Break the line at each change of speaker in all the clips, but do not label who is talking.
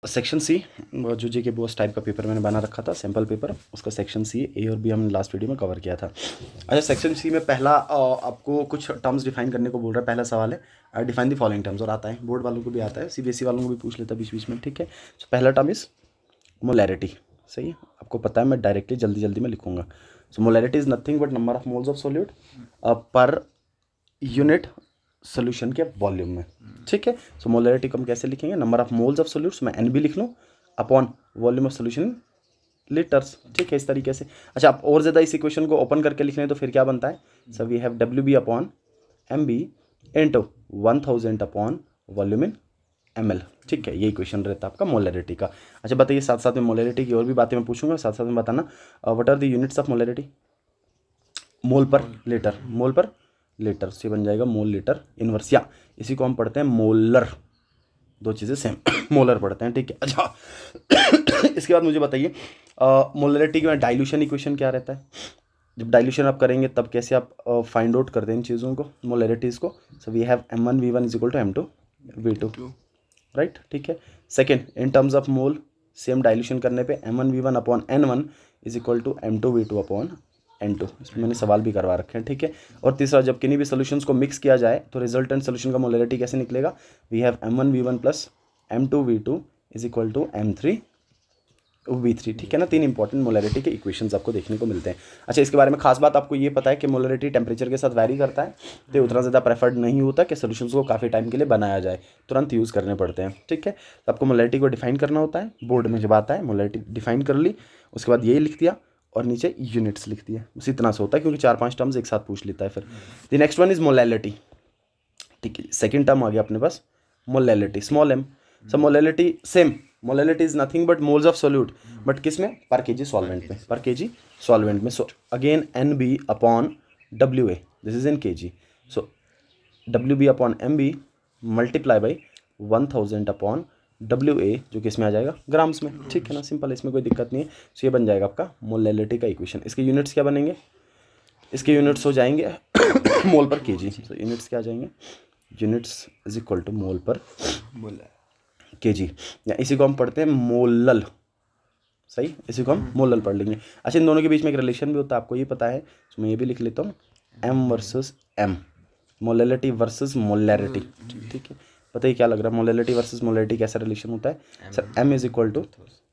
Section C, जो जी के boss type का पेपर मैंने बना रखा था, सैम्पल पेपर, उसका सेक्शन सी ए और बी हमने लास्ट वीडियो में कवर किया था। अच्छा, सेक्शन सी में पहला आपको कुछ टर्म्स डिफाइन करने को बोल रहा है। पहला सवाल है डिफाइन द फॉलोइंग टर्म्स, और आता है बोर्ड वालों को भी आता है, सीबीएसई वालों को भी पूछ लेता है बीच बीच में, ठीक है। तो पहला टर्म इज मोलैरिटी। सही है, आपको पता है, मैं डायरेक्टली जल्दी जल्दी में लिखूंगा। So molarity is nothing but number of moles of solute per unit solution के वॉल्यूम में, ठीक है। सो मोलैरिटी को हम कैसे लिखेंगे, number of moles of solutes में एन बी लिख लूँ upon volume of solution litres, ठीक है, इस तरीके से। अच्छा, आप और ज़्यादा इस इक्वेशन को ओपन करके लिख लें तो फिर क्या बनता है, so we have W B upon M B into 1000 upon volume in M L, ठीक है। ये इक्वेशन रहता है आपका मोलैरिटी का। अच्छा बताइए, साथ साथ में मोलैरिटी की और भी बातें मैं पूछूंगा, साथ साथ में बताना what are the units of molarity. Mole per litre, mole per litre से बन जाएगा मोल लीटर इनवर्स, या इसी को हम पढ़ते हैं मोलर, दो चीज़ें सेम मोलर पढ़ते हैं, ठीक है। अच्छा इसके बाद मुझे बताइए मोलरिटी में डाइल्यूशन इक्वेशन क्या रहता है। जब डाइल्यूशन आप करेंगे तब कैसे आप फाइंड आउट करते हैं इन चीज़ों को, मोलरिटीज़ को। So we have m1v1 is equal to m2 v2, right, ठीक है। Second, in terms of mole, same dilution करने पे m1v1 upon n1 is equal to m2v2 upon n2, इसमें मैंने सवाल भी करवा रखे हैं, ठीक है। और तीसरा, जब किन्हीं भी सोल्यूशंस को मिक्स किया जाए तो रिजल्टेंट सोल्यूशन का मोलरिटी कैसे निकलेगा, we have m1v1 plus m2v2 is equal to m3v3, ठीक है ना। तीन इंपॉर्टेंट मोलरिटी के इक्वेशंस आपको देखने को मिलते हैं। अच्छा, इसके बारे में खास बात आपको ये पता है कि मोलरिटी टेम्परेचर के साथ वैरी करता है, तो उतना ज़्यादा प्रेफर्ड नहीं होता कि सोल्यूशंस को काफ़ी टाइम के लिए बनाया जाए, तुरंत यूज़ करने पड़ते हैं, ठीक है। तो आपको मोलरिटी को डिफाइन करना होता है, बोर्ड में जब आता है मोलरिटी डिफाइन कर ली, उसके बाद यही लिख दिया और नीचे यूनिट्स लिख दिया, उसी इतना से होता है, क्योंकि 4-5 टर्म्स एक साथ पूछ लेता है फिर। The next one is molality, ठीक है। सेकेंड टर्म आ गया अपने पास मोलैलिटी, स्मॉल एम। सब molality same, molality is nothing but moles of solute, but किस में, पर केजी सॉल्वेंट में, पर केजी सॉल्वेंट में। So again N B upon W A, this is in KG. So W B upon M B multiply by 1000 upon W A, जो कि इसमें आ जाएगा ग्राम्स में, ठीक है ना, सिंपल है, इसमें कोई दिक्कत नहीं है। सो ये बन जाएगा आपका मोलैलिटी का इक्वेशन। इसके यूनिट्स क्या बनेंगे, इसके यूनिट्स हो जाएंगे मोल पर केजी। सो यूनिट्स क्या आ जाएंगे, यूनिट्स इज इक्वल टू मोल पर केजी, या इसी को हम पढ़ते हैं मोलल, सही, इसी को हम मोलल पढ़ लेंगे। अच्छा, इन दोनों के बीच में एक रिलेशन भी होता है, आपको ये पता है, तो मैं ये भी लिख लेता हूँ, M versus M, molality versus molarity, ठीक है। पता ही क्या लग रहा है, मोलैलिटी वर्सेस मोलैरिटी कैसा रिलेशन होता है sir, M is equal to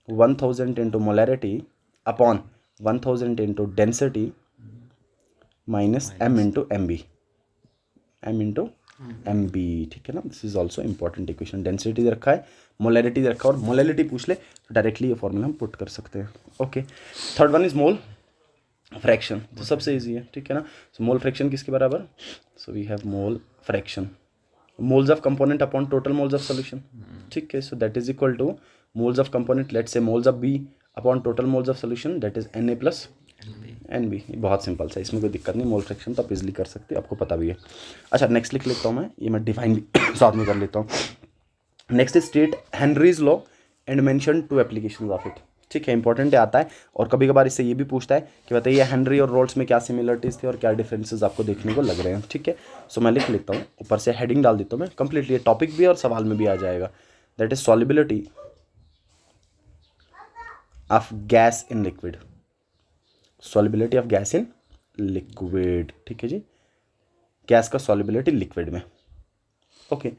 1000 into molarity upon 1000 into density minus M into M B, M into M B, ठीक है ना। This is also important equation, density दे रखा है, मोलैरिटी दे रखा है, और मोलैलिटी पूछ ले तो डायरेक्टली ये फॉर्मूला हम पुट कर सकते हैं, okay. Third one is mole fraction, तो सबसे इजी है, ठीक है ना। सो मोल फ्रैक्शन किसके बराबर, so we have mole fraction moles of component upon total moles of solution, ठीक है। So that is equal to moles of component, let's say moles of B upon total moles of solution, that is N A plus N B. बहुत simple सा, इसमें कोई दिक्कत नहीं, mole fraction तो आप इजीली कर सकते हैं, आपको पता भी है। अच्छा, नेक्स्ट लिख लेता हूँ मैं, ये मैं डिफाइन भी साथ में कर लेता हूँ। Next is state Henry's law and mention 2 applications of it, ठीक है, इंपॉर्टेंट आता है। और कभी कभार इससे ये भी पूछता है कि बताइए हेनरी और रोल्स में क्या सिमिलरिटीज थे और क्या डिफरेंसेस आपको देखने को लग रहे हैं, ठीक है। सो मैं लिख लेता हूँ, ऊपर से हेडिंग डाल देता हूँ मैं, कंप्लीटली टॉपिक भी और सवाल में भी आ जाएगा, that is solubility of gas in liquid, solubility of gas in liquid, ठीक है जी, गैस का सॉल्युबिलिटी लिक्विड में, ओके।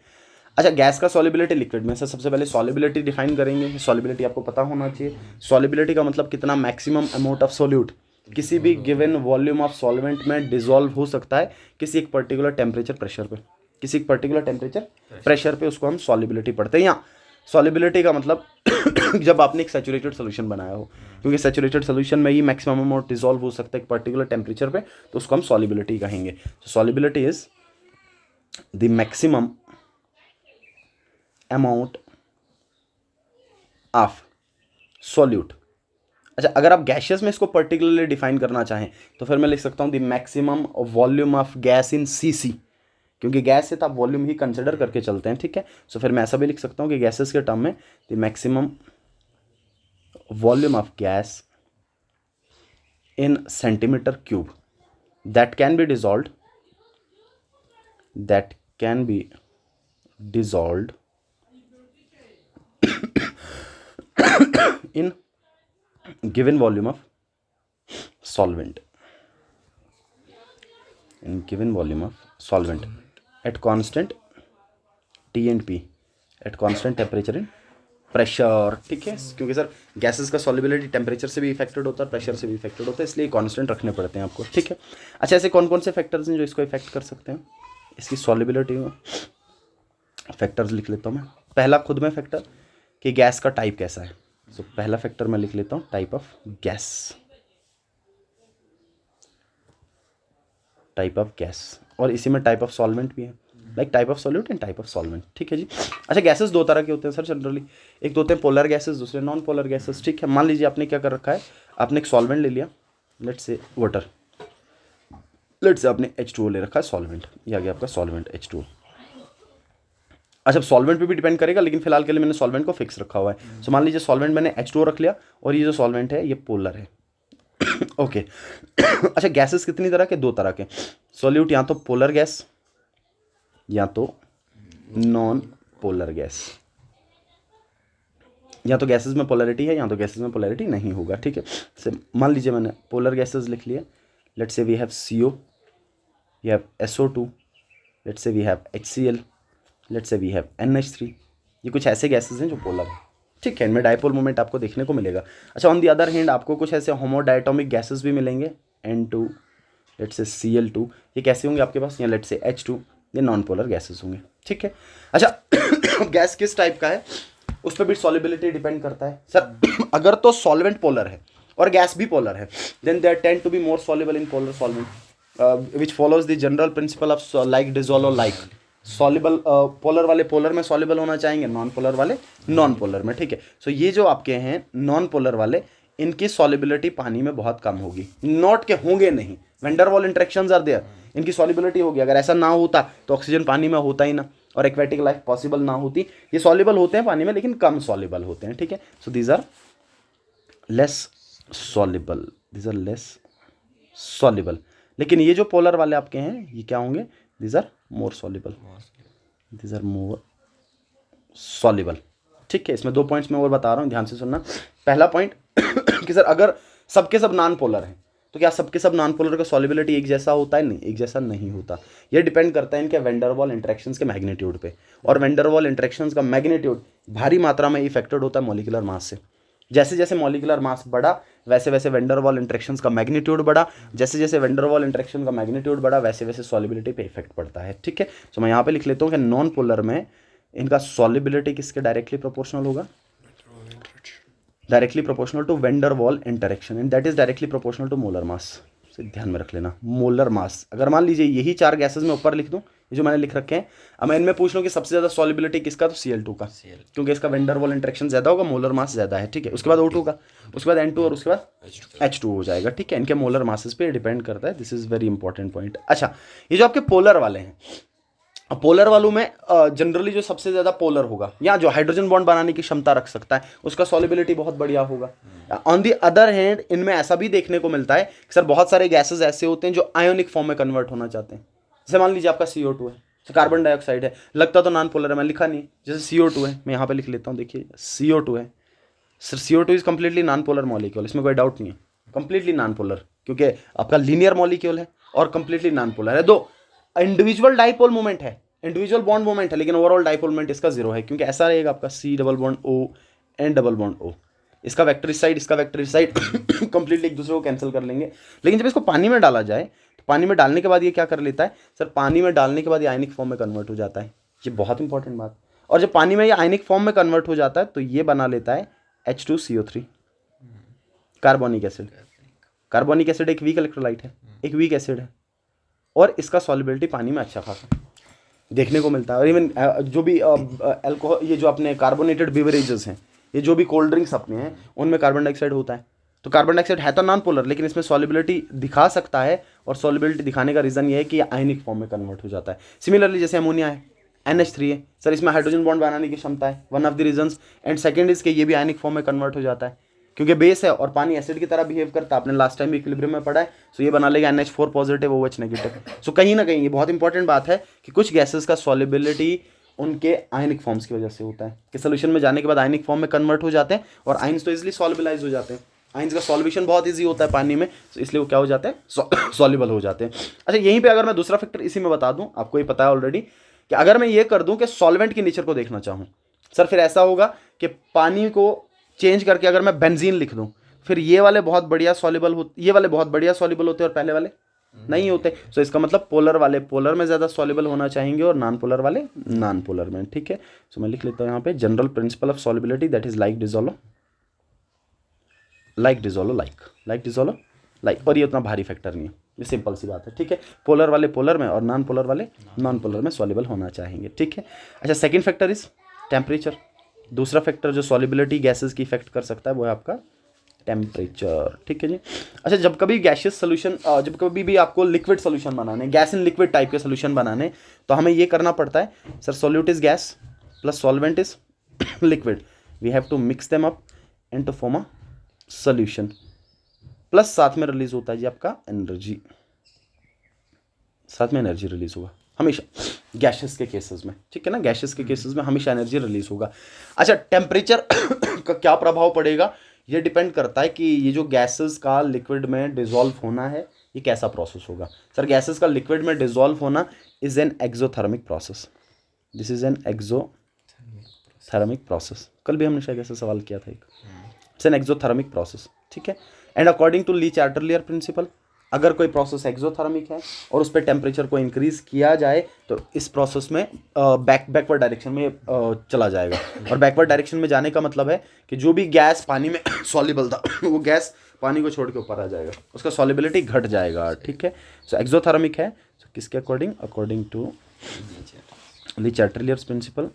अच्छा, गैस का सॉल्युबिलिटी लिक्विड में, सबसे पहले सॉल्युबिलिटी डिफाइन करेंगे। सॉल्युबिलिटी आपको पता होना चाहिए, सॉल्युबिलिटी का मतलब कितना मैक्सिमम अमाउंट ऑफ सॉल्यूट किसी भी गिवन वॉल्यूम ऑफ सॉल्वेंट में डिसॉल्व हो सकता है किसी एक पर्टिकुलर टेम्परेचर प्रेशर पे, किसी एक पर्टिकुलर टेम्परेचर प्रेशर पे, उसको हम सॉल्युबिलिटी पढ़ते हैं। या सॉल्युबिलिटी का मतलब जब आपने एक सैचुरेटेड सोल्यूशन बनाया हो, क्योंकि सैचुरेटेड सोल्यूशन में ही मैक्सिमम अमाउंट डिसॉल्व हो सकता है एक पर्टिकुलर टेम्परेचर पे, तो उसको हम सॉल्युबिलिटी कहेंगे। Solubility is the maximum amount of solute. अच्छा, अगर आप गैशियस में इसको पर्टिकुलरली डिफाइन करना चाहें तो फिर मैं लिख सकता हूं the maximum volume of gas in CC, क्योंकि गैस है तो आप वॉल्यूम ही कंसिडर करके चलते हैं, ठीक है। सो फिर मैं ऐसा भी लिख सकता हूं कि गैसेस के टर्म में the maximum volume of gas in centimetre cube that can be dissolved, in given volume of solvent, in given volume of solvent at constant T and P at constant temperature and pressure. ठीक है, क्योंकि sir gases का solubility temperature से भी affected होता है, pressure से भी इफेक्टेड होता है, इसलिए कांस्टेंट रखने पड़ते हैं आपको। ठीक है, अच्छा ऐसे कौन कौन से फैक्टर्स हैं जो इसको इफेक्ट कर सकते हैं, इसकी सॉल्युबिलिटी में फैक्टर्स लिख लेता हूँ मैं। पहला खुद में फैक्टर कि गैस का टाइप कैसा है, तो पहला फैक्टर मैं लिख लेता हूँ type of gas, type of gas, और इसी में टाइप ऑफ सॉल्वेंट भी है, like type of solute and type of solvent. ठीक है जी। अच्छा गैसेस दो तरह के होते हैं सर जनरली, एक तो होते हैं पोलर गैसेस, दूसरे नॉन पोलर गैसेस। ठीक है, मान लीजिए आपने क्या कर रखा है, आपने एक सॉल्वेंट ले लिया, let's say water, let's say आपने H2O ले रखा है सॉल्वेंट, ये आ गया आपका सॉल्वेंट H2O। अच्छा सॉल्वेंट पे भी डिपेंड करेगा, लेकिन फिलहाल के लिए मैंने सॉल्वेंट को फिक्स रखा हुआ है। सो मान लीजिए सॉल्वेंट मैंने H2O रख लिया, और ये जो सॉल्वेंट है ये पोलर है। ओके अच्छा गैसेस कितनी तरह के, दो तरह के सॉल्यूट, या तो पोलर गैस या तो नॉन पोलर गैस, या तो गैसेस में पोलैरिटी है या तो गैसेस में पोलैरिटी नहीं होगा। ठीक है, से मान लीजिए मैंने पोलर गैसेस लिख लिए, let's say we have CO, we have SO2, let's say we have HCl, let's say we have NH3। ये कुछ ऐसे गैसेस हैं जो पोलर हैं। ठीक है, इनमें डायपोल मोमेंट आपको देखने को मिलेगा। अच्छा ऑन दी अदर हैंड आपको कुछ ऐसे होमोडायटोमिक गैसेस भी मिलेंगे, N2, लेट्स से Cl2, ये कैसे होंगे आपके पास, या लेट्स से H2, ये नॉन पोलर गैसेस होंगे। ठीक है, अच्छा गैस किस टाइप का है उस पर भी सॉल्युबिलिटी डिपेंड करता है सर। अगर तो सॉल्वेंट पोलर है और गैस भी पोलर है, then they tend to be more soluble in polar solvent, which follows the general principle of like dissolve और लाइक। सॉल्युबल पोलर वाले पोलर में सॉल्युबल होना चाहेंगे, नॉन पोलर वाले नॉन पोलर में। ठीक है, सो ये जो आपके हैं नॉन पोलर वाले, इनकी सॉल्युबिलिटी पानी में बहुत कम होगी, नॉट के होंगे नहीं, van der Waals interactions are there, इनकी सॉल्युबिलिटी होगी। अगर ऐसा ना होता तो ऑक्सीजन पानी में होता ही ना, और एक्वेटिक लाइफ पॉसिबल ना होती। ये सॉल्युबल होते हैं पानी में लेकिन कम सॉल्युबल होते हैं। ठीक है, so these are less soluble, these are less soluble. लेकिन ये जो पोलर वाले आपके हैं ये क्या होंगे, these are more soluble, these are more soluble. ठीक है, इसमें दो पॉइंट्स मैं और बता रहा हूँ, ध्यान से सुनना। पहला पॉइंट कि सर अगर सबके सब नॉन पोलर हैं तो क्या सबके सब नॉन पोलर का सॉल्युबिलिटी एक जैसा होता है, नहीं, एक जैसा नहीं होता। ये डिपेंड करता है इनके वेंडर वॉल इंटरेक्शंस के मैग्नीट्यूड पे, और वेंडर वॉल इंटरेक्शंस का मैग्नीट्यूड भारी मात्रा में इफेक्टेड होता है मॉलिक्यूलर मास से। जैसे जैसे मॉलिक्यूलर मास बढ़ा वैसे वैसे वेंडर वॉल इंटरेक्शंस का मैग्नीट्यूड बढ़ा, जैसे जैसे वेंडर वॉल इंटरेक्शन का मैग्नीट्यूड बढ़ा वैसे वैसे सॉल्युबिलिटी पे इफेक्ट पड़ता है। ठीक है, तो मैं यहाँ पे लिख लेता हूँ कि नॉन पोलर में इनका सॉल्युबिलिटी किसके डायरेक्टली प्रोपोर्शनल होगा, directly proportional to van der Waals interaction, and that is directly proportional to molar mass. से ध्यान में रख लेना, मोलर मास। अगर मान लीजिए यही चार गैसेस में ऊपर लिख दूं, ये जो मैंने लिख रखे हैं, अब मैं इनमें पूछ लूँ कि सबसे ज़्यादा सॉल्युबिलिटी किसका, तो Cl2 का, क्योंकि इसका वेंडर वॉल इंटरेक्शन ज़्यादा होगा, मोलर मास ज़्यादा है। ठीक है, उसके बाद O2 का, उसके बाद N2 और उसके बाद H2 हो जाएगा। ठीक है, इनके मोलर मासेस पे डिपेंड करता है। This is very important point. अच्छा ये जो आपके पोलर वाले हैं, पोलर वालों में जनरली जो सबसे ज़्यादा पोलर होगा या जो हाइड्रोजन बॉन्ड बनाने की क्षमता रख सकता है उसका सॉल्युबिलिटी बहुत बढ़िया होगा। ऑन दी अदर हैंड इनमें ऐसा भी देखने को मिलता है कि सर बहुत सारे गैसेस ऐसे होते हैं जो आयोनिक फॉर्म में कन्वर्ट होना चाहते हैं। जैसे मान लीजिए आपका CO2 है, कार्बन डाइऑक्साइड है, लगता तो नॉन पोलर है, मैं लिखा नहीं, जैसे CO2 है, मैं यहाँ पे लिख लेता हूँ, देखिए CO2 है sir, CO2 is completely non polar molecule, इसमें कोई डाउट नहीं है, कम्प्लीटली नॉन पोलर, क्योंकि आपका लीनियर मॉलिक्यूल है और कम्प्लीटली नॉन पोलर है। दो इंडिविजुअल डाइपोल मोमेंट है, इंडिविजुअल बॉन्ड मोमेंट है, लेकिन ओवरऑल डाइपोल मोमेंट इसका जीरो है, क्योंकि ऐसा रहेगा आपका C double bond O N double bond O, इसका वेक्टर इस साइड, इसका वेक्टर इस साइड, कंप्लीटली एक दूसरे को कैंसिल कर लेंगे। लेकिन जब इसको पानी में डाला जाए तो पानी में डालने के बाद ये क्या कर लेता है सर, पानी में डालने के बाद ये आयनिक फॉर्म में कन्वर्ट हो जाता है, ये बहुत इंपॉर्टेंट बात। और जब पानी में ये आयनिक फॉर्म में कन्वर्ट हो जाता है तो ये बना लेता है H2CO3, carbonic acid. Carbonic acid एक वीक इलेक्ट्रोलाइट है, एक वीक एसिड है, और इसका सॉल्युबिलिटी पानी में अच्छा खासा देखने को मिलता है। और इवन जो भी अल्कोहल, ये जो अपने कार्बोनेटेड बिवरेजेस हैं, ये जो भी कोल्ड ड्रिंक्स अपने हैं, उनमें कार्बन डाइऑक्साइड होता है। तो कार्बन डाइऑक्साइड है तो नॉन पोलर, लेकिन इसमें सॉल्युबिलिटी दिखा सकता है, और सॉल्युबिलिटी दिखाने का रीज़न ये है कि ये आयनिक फॉर्म में कन्वर्ट हो जाता है। सिमिलरली जैसे अमोनिया है, NH3 है सर, इसमें हाइड्रोजन बॉन्ड बनाने की क्षमता है, one of the reasons, and second is के ये भी आयनिक फॉर्म में कन्वर्ट हो जाता है, क्योंकि बेस है और पानी एसिड की तरह बिहेव करता है, आपने लास्ट टाइम इक्विलिब्रियम में पढ़ा है। सो ये बना लेगा NH4 पॉजिटिव OH नेगेटिव। सो कहीं ना कहीं ये बहुत इंपॉर्टेंट बात है कि कुछ गैसेस का सॉल्युबिलिटी उनके आयनिक फॉर्म्स की वजह से होता है कि सोल्यूशन में जाने के बाद आयनिक फॉर्म में कन्वर्ट हो जाते हैं और आयंस तो इजीली सॉल्युबलाइज हो जाते हैं। आयंस का सॉल्यूशन बहुत इजी होता है पानी में, तो इसलिए वो क्या हो जाते हैं, सॉल्युबल हो जाते हैं। अच्छा, यहीं पे अगर मैं दूसरा फैक्टर इसी में बता दूं, आपको ये पता है ऑलरेडी, कि अगर मैं ये कर दूं कि सॉल्वेंट की नेचर को देखना चाहूँ, सर फिर ऐसा होगा कि पानी को चेंज करके अगर मैं बेंजीन लिख दूं, फिर ये वाले बहुत बढ़िया सॉल्युबल होते, ये वाले बहुत बढ़िया सॉल्युबल होते हैं और पहले वाले नहीं होते। सो इसका मतलब पोलर वाले पोलर में ज़्यादा सॉल्युबल होना चाहेंगे और नॉन पोलर वाले नॉन पोलर में। ठीक है, सो मैं लिख लेता हूँ यहाँ पे general principle of solubility that is like dissolve like dissolve like dissolve like. और ये उतना भारी फैक्टर नहीं है, ये सिंपल सी बात है। ठीक है, पोलर वाले पोलर में और नॉन पोलर वाले नॉन पोलर में सॉल्युबल होना चाहेंगे। ठीक है, अच्छा सेकंड फैक्टर इज टेम्परेचर। दूसरा फैक्टर जो सॉल्युबिलिटी गैसेस की इफेक्ट कर सकता है वो है आपका टेम्परेचर। ठीक है जी। अच्छा, जब कभी गैसियस सोल्यूशन, जब कभी भी आपको लिक्विड सोल्यूशन बनाने, गैस इन लिक्विड टाइप के सोल्यूशन बनाने, तो हमें ये करना पड़ता है, sir solute is gas plus solvent is liquid, we have to mix them up and to form a solution, plus साथ में रिलीज होता है जी आपका एनर्जी, साथ में एनर्जी रिलीज होगा हमेशा गैसेस के केसेस में। ठीक है ना, गैसेस के केसेस में हमेशा एनर्जी रिलीज होगा। अच्छा, टेम्परेचर का क्या प्रभाव पड़ेगा, ये डिपेंड करता है कि ये जो गैसेस का लिक्विड में डिसॉल्व होना है ये कैसा प्रोसेस होगा। सर गैसेस का लिक्विड में डिसॉल्व होना is an exothermic process, this is an exothermic process. कल भी हमने शायद ऐसा सवाल किया था एक, इट्स एन एक्सोथर्मिक प्रोसेस। ठीक है, and according to Le Chatelier principle, अगर कोई प्रोसेस एक्सोथर्मिक है और उस पर टेम्परेचर को इंक्रीज किया जाए तो इस प्रोसेस में बैकवर्ड डायरेक्शन में चला जाएगा। और बैकवर्ड डायरेक्शन में जाने का मतलब है कि जो भी गैस पानी में सॉल्युबल था वो गैस पानी को छोड़ के ऊपर आ जाएगा, उसका सॉल्युबिलिटी घट जाएगा। ठीक है, सो एक्सोथर्मिक है, so किसके according, according to Le Chatelier's principle.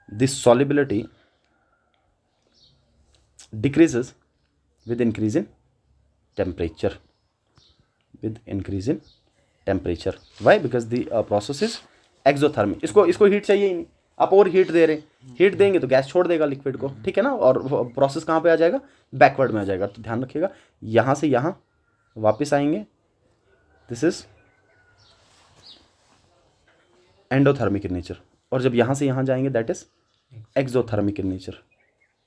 This solubility decreases with increase in temperature, with increase in temperature. Why? Because the process is exothermic. इसको हीट चाहिए ही नहीं, आप और हीट दे रहे हैं, हीट देंगे तो गैस छोड़ देगा लिक्विड को। ठीक है ना, और प्रोसेस कहाँ पे आ जाएगा, बैकवर्ड में आ जाएगा। तो ध्यान रखिएगा, यहाँ से यहाँ वापस आएंगे, this is endothermic in nature, और जब यहाँ से यहाँ जाएंगे that is exothermic in nature.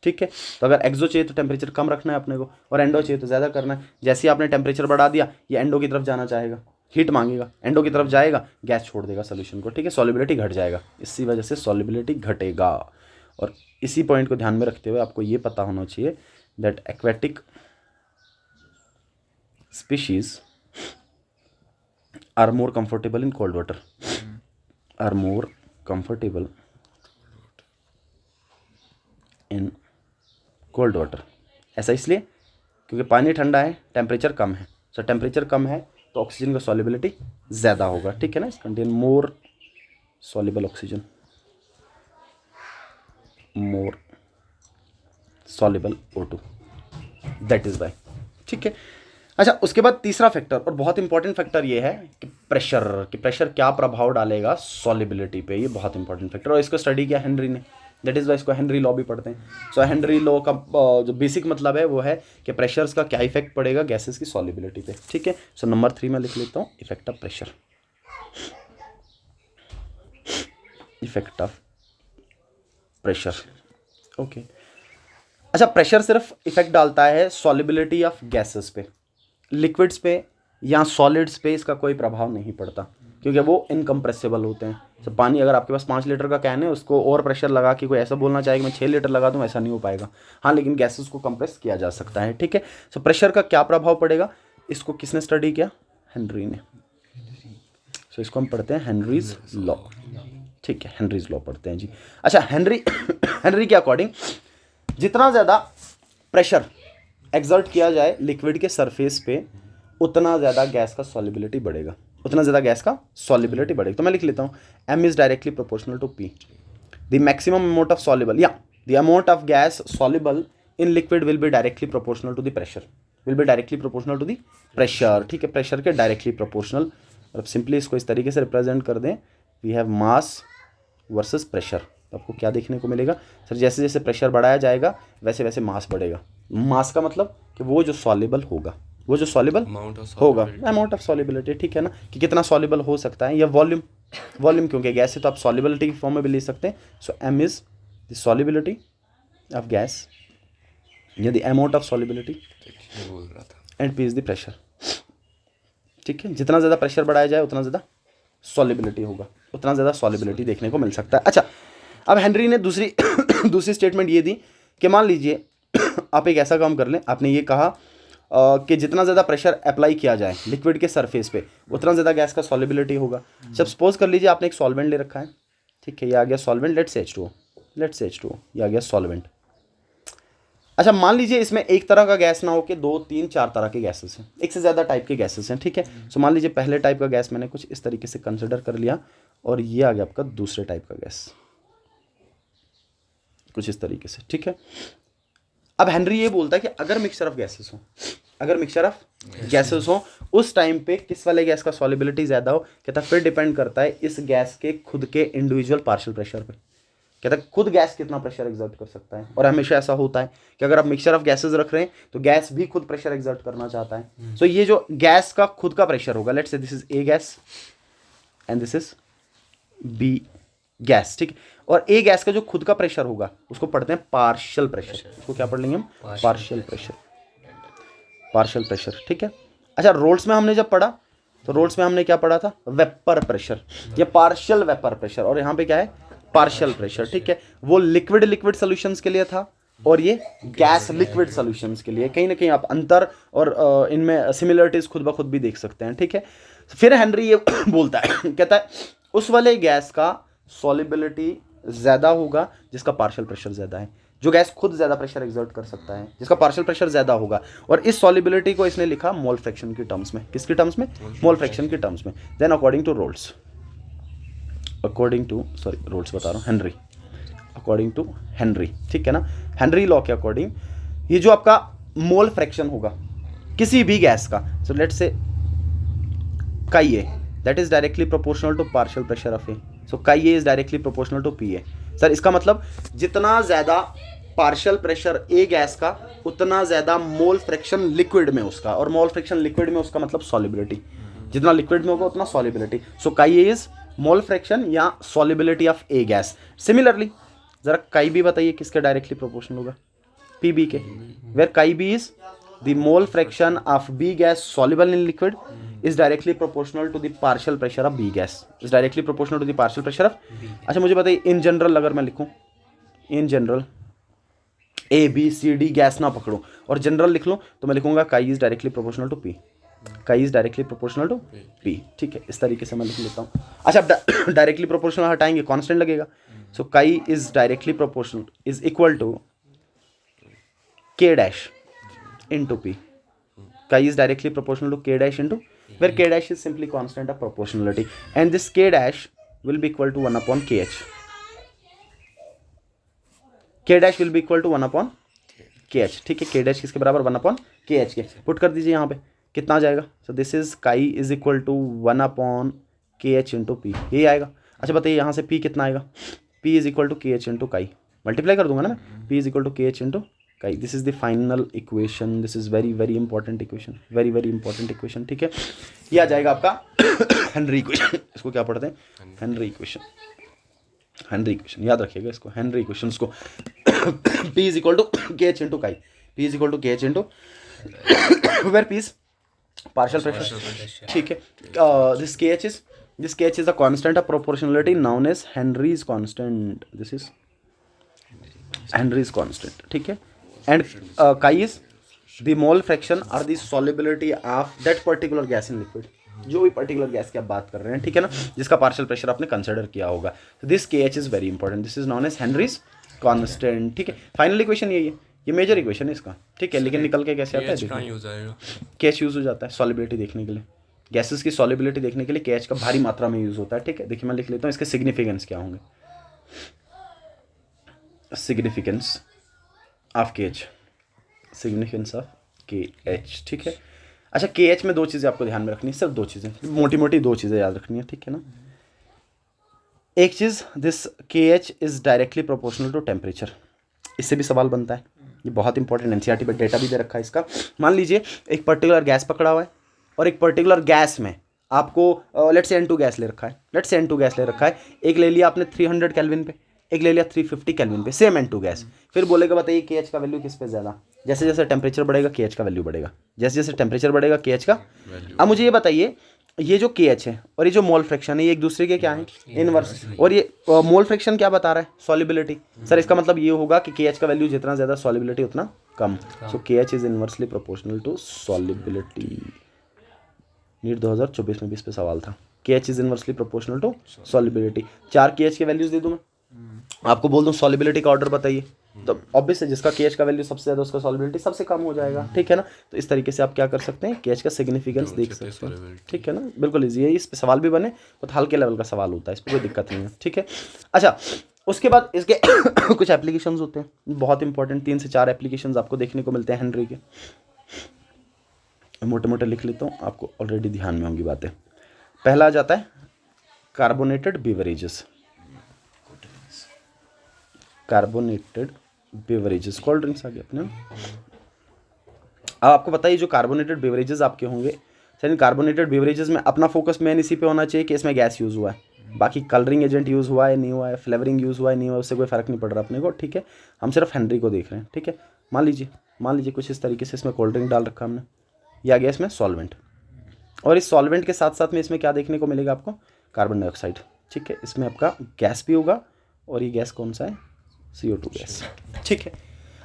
ठीक है, तो अगर एक्सो चाहिए तो टेम्परेचर कम रखना है अपने को, और एंडो चाहिए तो ज़्यादा करना है। जैसे ही आपने टेम्परेचर बढ़ा दिया, ये एंडो की तरफ जाना चाहेगा, हीट मांगेगा, एंडो की तरफ जाएगा, गैस छोड़ देगा सोल्यूशन को। ठीक है, सॉल्युबिलिटी घट जाएगा, इसी वजह से सॉल्युबिलिटी घटेगा। और इसी पॉइंट को ध्यान में रखते हुए आपको ये पता होना चाहिए that aquatic species are more comfortable in cold water, are more comfortable in cold water. ऐसा इसलिए क्योंकि पानी ठंडा है, टेम्परेचर कम है। सो टेम्परेचर कम है तो ऑक्सीजन का सॉल्युबिलिटी ज़्यादा होगा। ठीक है ना, contain more soluble oxygen, more soluble O2, that is why. ठीक है, अच्छा उसके बाद तीसरा फैक्टर और बहुत इंपॉर्टेंट फैक्टर ये है कि प्रेशर क्या प्रभाव डालेगा सॉल्युबिलिटी पे, ये बहुत इंपॉर्टेंट फैक्टर। और इसको स्टडी किया हेनरी ने, दैट इज वाई इसको हेनरी लॉ भी पढ़ते हैं। सो हेनरी लॉ का जो बेसिक मतलब है वो है कि प्रेशर्स का क्या इफेक्ट पड़ेगा गैसेस की सॉल्युबिलिटी पे। ठीक है, सो नंबर 3 में लिख लेता हूँ, effect of pressure, effect of pressure. Okay, अच्छा प्रेशर सिर्फ इफेक्ट डालता है सॉल्युबिलिटी ऑफ गैसेस पे, लिक्विड्स पे या सॉलिड्स पे इसका कोई प्रभाव नहीं पड़ता क्योंकि वो इनकम्प्रेसिबल होते हैं। तो पानी अगर आपके पास 5 लीटर का कैन है, उसको और प्रेशर लगा के कोई ऐसा बोलना चाहे कि मैं 6 लीटर लगा दूं, ऐसा नहीं हो पाएगा। हाँ, लेकिन गैसेस को कंप्रेस किया जा सकता है। ठीक है, सो प्रेशर का क्या प्रभाव पड़ेगा, इसको किसने स्टडी किया, हेनरी ने। सो इसको हम पढ़ते हैं हेनरीज लॉ। ठीक है, हेनरीज लॉ पढ़ते हैं जी। अच्छा, हेनरी के अकॉर्डिंग जितना ज़्यादा प्रेशर एक्सर्ट किया जाए लिक्विड के सरफेस पे, उतना ज़्यादा गैस का सॉल्युबिलिटी बढ़ेगा, उतना ज़्यादा गैस का सॉल्युबिलिटी बढ़ेगा। तो मैं लिख लेता हूँ, M is directly proportional to P, the maximum amount of soluble या the amount of gas soluble in liquid will be directly proportional to the pressure, will be directly proportional to the pressure. ठीक है, pressure के directly proportional. और अब simply इसको इस तरीके से रिप्रेजेंट कर दें, we have mass versus pressure. तो आपको क्या देखने को मिलेगा, सर जैसे जैसे प्रेशर बढ़ाया जाएगा वैसे वैसे मास बढ़ेगा। मास का मतलब कि वो जो सॉल्युबल होगा, वो जो सॉल्युबल होगा, अमाउंट ऑफ सॉल्युबिलिटी, ठीक है ना, कि कितना सॉल्युबल हो सकता है, या वॉल्यूम, वॉल्यूम क्योंकि गैस है तो आप सॉल्युबिलिटी की फॉर्म में भी ले सकते हैं। So M is the solubility of gas या the amount of solubility and P is the pressure, ठीक है। जितना ज़्यादा प्रेशर बढ़ाया जाए उतना ज़्यादा सॉल्युबिलिटी होगा, उतना ज़्यादा सॉल्युबिलिटी देखने को मिल सकता है। अच्छा, अब हेनरी ने दूसरी दूसरी स्टेटमेंट ये दी कि मान लीजिए आप एक ऐसा काम कर लें, आपने ये कहा कि जितना ज़्यादा प्रेशर अप्लाई किया जाए लिक्विड के सरफेस पे उतना ज़्यादा गैस का सॉल्युबिलिटी होगा। जब सपोज कर लीजिए आपने एक सॉल्वेंट ले रखा है, ठीक है, ये आ गया सॉल्वेंट, लेट्स H2O, ये आ गया सॉल्वेंट। अच्छा, मान लीजिए इसमें एक तरह का गैस ना हो के 2, 3, 4 तरह के गैसेस हैं, एक से ज़्यादा टाइप के गैसेस हैं, ठीक है। सो मान लीजिए पहले टाइप का गैस मैंने कुछ इस तरीके से कंसिडर कर लिया और ये आ गया आपका दूसरे टाइप का गैस कुछ इस तरीके से, ठीक है। अब हेनरी ये बोलता है कि अगर मिक्सचर ऑफ गैसेस हो, अगर मिक्सचर ऑफ गैसेस हो उस टाइम पे किस वाले गैस का सॉल्युबिलिटी ज़्यादा हो, कहता फिर डिपेंड करता है इस गैस के खुद के इंडिविजुअल पार्शियल प्रेशर पे। कहता है खुद गैस कितना प्रेशर एक्सर्ट कर सकता है, और हमेशा ऐसा होता है कि अगर आप मिक्सचर ऑफ गैसेस रख रहे हैं तो गैस भी खुद प्रेशर एक्सर्ट करना चाहता है। सो ये जो गैस का खुद का प्रेशर होगा, let's say this is A gas and this is B gas, ठीक है। और ए गैस का जो खुद का प्रेशर होगा उसको पढ़ते हैं पार्शियल प्रेशर, उसको क्या पढ़ लेंगे हम, पार्शियल प्रेशर, पार्शियल प्रेशर, ठीक है। अच्छा, रोल्स में हमने जब पढ़ा तो रोल्स में हमने क्या पढ़ा था, वेपर प्रेशर या पार्शियल वेपर प्रेशर, और यहाँ पे क्या है, पार्शियल प्रेशर, ठीक है। वो लिक्विड लिक्विड सॉल्यूशंस के लिए था और ये गैस लिक्विड सॉल्यूशंस के लिए। कहीं ना कहीं आप अंतर और इनमें सिमिलरिटीज खुद ब खुद भी देख सकते हैं, ठीक है। फिर हेनरी ये बोलता है, कहता है उस वाले गैस का सॉल्युबिलिटी ज़्यादा होगा जिसका पार्शियल प्रेशर ज़्यादा है, जो गैस खुद ज़्यादा प्रेशर एक्सर्ट कर सकता है, जिसका पार्शियल प्रेशर ज़्यादा होगा। और इस सॉल्युबिलिटी को इसने लिखा मोल फ्रैक्शन की टर्म्स में, किसकी टर्म्स में, मोल फ्रैक्शन की टर्म्स में। Then according to Raoult's, Raoult's बता रहा हूँ, हेनरी, अकॉर्डिंग टू हेनरी, ठीक है ना, हेनरी लॉ के अकॉर्डिंग ये जो आपका मोल फ्रैक्शन होगा किसी भी गैस का, सो let's say chi A, that is directly proportional to partial pressure of A, so chi A is directly proportional to P A. Sir इसका मतलब जितना ज़्यादा पार्शियल प्रेशर ए गैस का उतना ज़्यादा मोल फ्रैक्शन लिक्विड में उसका, और मोल फ्रैक्शन लिक्विड में उसका मतलब सॉल्युबिलिटी, जितना लिक्विड में होगा उतना solubility. So chi A is mole fraction या solubility of A gas. Similarly जरा काई बी बताइए किसके डायरेक्टली प्रोपोर्शनल होगा, P B K, where chi B is the mole fraction of B gas soluble in liquid is directly proportional to the partial pressure of B gas, is directly proportional to the partial pressure of B। अच्छा मुझे बताइए in general अगर मैं लिखूं, in general A B C D gas ना पकड़ूं और general लिख लूं तो मैं लिखूंगा chi is directly proportional to P, chi is directly proportional to P, ठीक है, इस तरीके से मैं लिख लेता हूं। अच्छा, अब डायरेक्टली प्रोपोर्शनल हटाएंगे, कांस्टेंट लगेगा, so chi is directly proportional is equal to K dash into P, chi is directly proportional to K dash into, where k dash is simply constant of proportionality and this k dash will be equal to 1 upon kh, k dash will be equal to 1 upon kh, ठीक है। k dash किसके बराबर, 1 upon kh के, put कर दीजिए यहाँ पे कितना आ जाएगा, so this is chi is equal to 1 upon kh into p, यही आएगा। अच्छा बताइए यहाँ से p कितना आएगा, p is equal to kh into chi, multiply कर दूंगा ना मैं, p is equal to kh into chi, this is the final equation, this is very very important equation, very very important equation, ठीक है। ये आ जाएगा आपका हेनरी इक्वेशन, इसको क्या पढ़ते हैं, हेनरी इक्वेशन, हेनरी इक्वेशन याद रखिएगा इसको, हेनरी इक्वेशंस को p is equal to kh into chi, p is equal to kh into where p is partial pressure, ठीक है। This kh is the constant of proportionality known as Henry's constant, this is Henry's constant, ठीक है। And chi is the mole fraction और the solubility of that particular gas in liquid, जो भी particular gas की आप बात कर रहे हैं, ठीक है ना, जिसका पार्शियल प्रेशर आपने कंसिडर किया होगा। This K H is very important, this is known as Henry's constant, ठीक है। फाइनल इक्वेशन यही है, ये मेजर इक्वेशन है इसका, ठीक है। लेकिन निकल के कैसे आता है, कैच यूज हो जाता है सॉल्युबिलिटी देखने के लिए, गैसेस की सॉल्युबिलिटी देखने के लिए कैच का भारी मात्रा में यूज होता है, ठीक है। देखिए मैं लिख लेता हूँ इसके सिग्निफिकेंस क्या होंगे, सिग्निफिकेंस ऑफ के एच, सिग्निफिकेंस ऑफ के एच, ठीक है। अच्छा के एच में दो चीज़ें आपको ध्यान में रखनी है, सिर्फ दो चीज़ें, मोटी मोटी दो चीज़ें याद रखनी है, ठीक है ना। एक चीज़, this K H is directly proportional to temperature, इससे भी सवाल बनता है, ये बहुत इंपॉर्टेंट एनसीईआरटी पे डेटा भी दे रखा है इसका। मान लीजिए एक पर्टिकुलर गैस पकड़ा हुआ है और एक पर्टिकुलर गैस में आपको लेट्स से N2 गैस ले रखा है, लेट्स से N2 गैस ले रखा है, एक ले लिया आपने 300 केल्विन पे, एक ले लिया 350 केल्विन पे, सेम N2 गैस। फिर बोलेगा बताइए KH का वैल्यू किस पे ज़्यादा? जैसे जैसे टेम्परेचर बढ़ेगा KH का वैल्यू बढ़ेगा, जैसे जैसे टेम्परेचर बढ़ेगा KH का। अब मुझे ये बताइए, ये जो KH है और ये जो मोल फ्रैक्शन है ये एक दूसरे के क्या है? इनवर्स। और ये मोल फ्रैक्शन क्या बता रहा है? सॉल्युबिलिटी। सर इसका मतलब ये होगा कि KH का वैल्यू जितना ज़्यादा सॉल्युबिलिटी उतना कम। So KH is inversely proportional to solubility. NEET 2024 में भी इस पे सवाल था। KH is inversely proportional to solubility. 4 KH के वैल्यूज दे दूं मैं, आपको बोल दूं सॉल्युबिलिटी का ऑर्डर बताइए, तो ऑब्वियस है जिसका KH का वैल्यू सबसे ज़्यादा उसका सॉल्युबिलिटी सबसे कम हो जाएगा। ठीक है ना? तो इस तरीके से आप क्या कर सकते हैं, KH का सिग्निफिकेंस देख सकते हैं। ठीक है ना? बिल्कुल ईजी है, इस पे सवाल भी बने बहुत हल्के लेवल का सवाल होता है, इस पर कोई दिक्कत नहीं है। ठीक है, अच्छा उसके बाद इसके कुछ एप्लीकेशंस होते हैं बहुत इंपॉर्टेंट, 3 से 4 एप्लीकेशंस आपको देखने को मिलते हैं हेनरी के। मोटे मोटे लिख लेता हूँ, आपको ऑलरेडी ध्यान में होंगी बातें। पहला आ जाता है carbonated beverages, carbonated beverages cold drinks आ गए अपने। अब आपको पता है जो कार्बोनेटेड बेवरेजेस आपके होंगे, सर इन कार्बोनेटेड बेवरेजेस में अपना फोकस मेन इसी पे होना चाहिए कि इसमें गैस यूज़ हुआ है, बाकी कलरिंग एजेंट यूज़ हुआ है नहीं हुआ है, फ्लेवरिंग यूज़ हुआ है नहीं हुआ है, उससे कोई फ़र्क नहीं पड़ रहा अपने को। ठीक है, हम सिर्फ हेनरी को देख रहे हैं। ठीक है, मान लीजिए कुछ इस तरीके से इसमें कोल्ड ड्रिंक डाल रखा हमने, या गया इसमें सॉल्वेंट, और इस सॉल्वेंट के साथ साथ में इसमें क्या देखने को मिलेगा आपको? Carbon dioxide. ठीक है, इसमें आपका गैस भी होगा, और ये गैस कौन सा है? CO2 gas. ठीक है,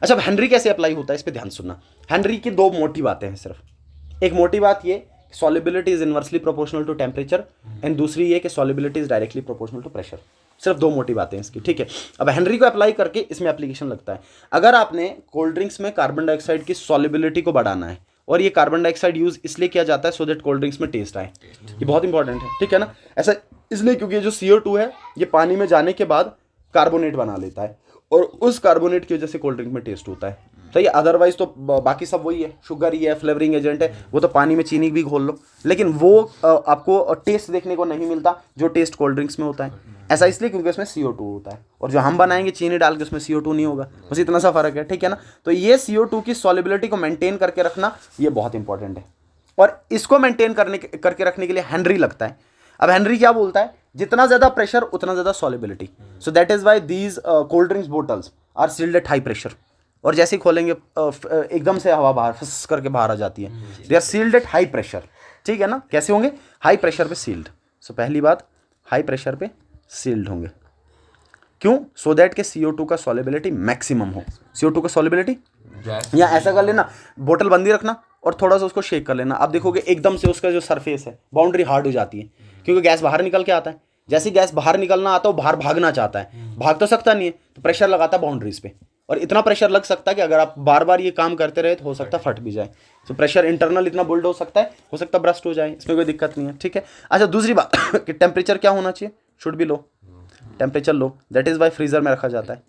अच्छा अब हेनरी कैसे अप्लाई होता है इस पर ध्यान सुनना। हेनरी की 2 मोटी बातें हैं सिर्फ। एक मोटी बात ये solubility is inversely proportional to temperature, and दूसरी ये कि solubility is directly proportional to pressure. सिर्फ 2 मोटी बातें हैं इसकी। ठीक है, अब हेनरी को अप्लाई करके इसमें एप्लीकेशन लगता है। अगर आपने कोल्ड ड्रिंक्स में कार्बन डाइऑक्साइड की सॉल्युबिलिटी को बढ़ाना है, और ये कार्बन डाइऑक्साइड यूज इसलिए किया जाता है सो दैट कोल्ड ड्रिंक्स में टेस्ट आए, ये बहुत इंपॉर्टेंट है। ठीक है ना? ऐसा इसलिए क्योंकि जो CO2 है ये पानी में जाने के बाद कार्बोनेट बना लेता है, और उस कार्बोनेट की वजह से कोल्ड ड्रिंक में टेस्ट होता है। सही है, अदरवाइज तो बाकी सब वही है, शुगर ही है, फ्लेवरिंग एजेंट है, वो तो पानी में चीनी भी घोल लो, लेकिन वो आपको टेस्ट देखने को नहीं मिलता जो टेस्ट कोल्ड ड्रिंक्स में होता है। ऐसा इसलिए क्योंकि उसमें CO2 होता है, और जो हम बनाएंगे चीनी डाल के उसमें CO2 नहीं होगा, बस इतना सा फर्क है। ठीक है ना? तो ये CO2 की सॉल्युबिलिटी को मेंटेन करके रखना ये बहुत इंपॉर्टेंट है, और इसको मेंटेन करके रखने के लिए हेनरी लगता है। अब हेनरी क्या बोलता है? जितना ज़्यादा प्रेशर उतना ज़्यादा solubility. So that is why these cold drinks bottles are sealed at high pressure, और जैसे ही खोलेंगे एकदम से हवा बाहर फस करके बाहर आ जाती है। They are sealed at high pressure. ठीक है ना? कैसे होंगे? हाई प्रेशर पे सील्ड। सो पहली बात, हाई प्रेशर पे सील्ड होंगे। क्यों? सो दैट के CO2 का सॉल्युबिलिटी मैक्सिमम हो। CO2 का सॉल्युबिलिटी, या ऐसा कर लेना, बोतल बंदी रखना और थोड़ा सा उसको शेक कर लेना, आप देखोगे एकदम से उसका जो सरफेस है बाउंड्री हार्ड हो जाती है, क्योंकि गैस बाहर निकल के आता है। जैसे गैस बाहर निकलना आता है वो बाहर भागना चाहता है, भाग तो सकता नहीं है, तो प्रेशर लगाता है बाउंड्रीज पे, और इतना प्रेशर लग सकता है कि अगर आप बार बार ये काम करते रहे तो हो सकता है फट भी जाए। तो प्रेशर इंटरनल इतना बिल्ड हो सकता है ब्रस्ट हो जाए, इसमें कोई दिक्कत नहीं है। ठीक है, अच्छा दूसरी बात कि टेम्परेचर क्या होना चाहिए? Should be low, temperature low. That is Y freezer में रखा जाता है,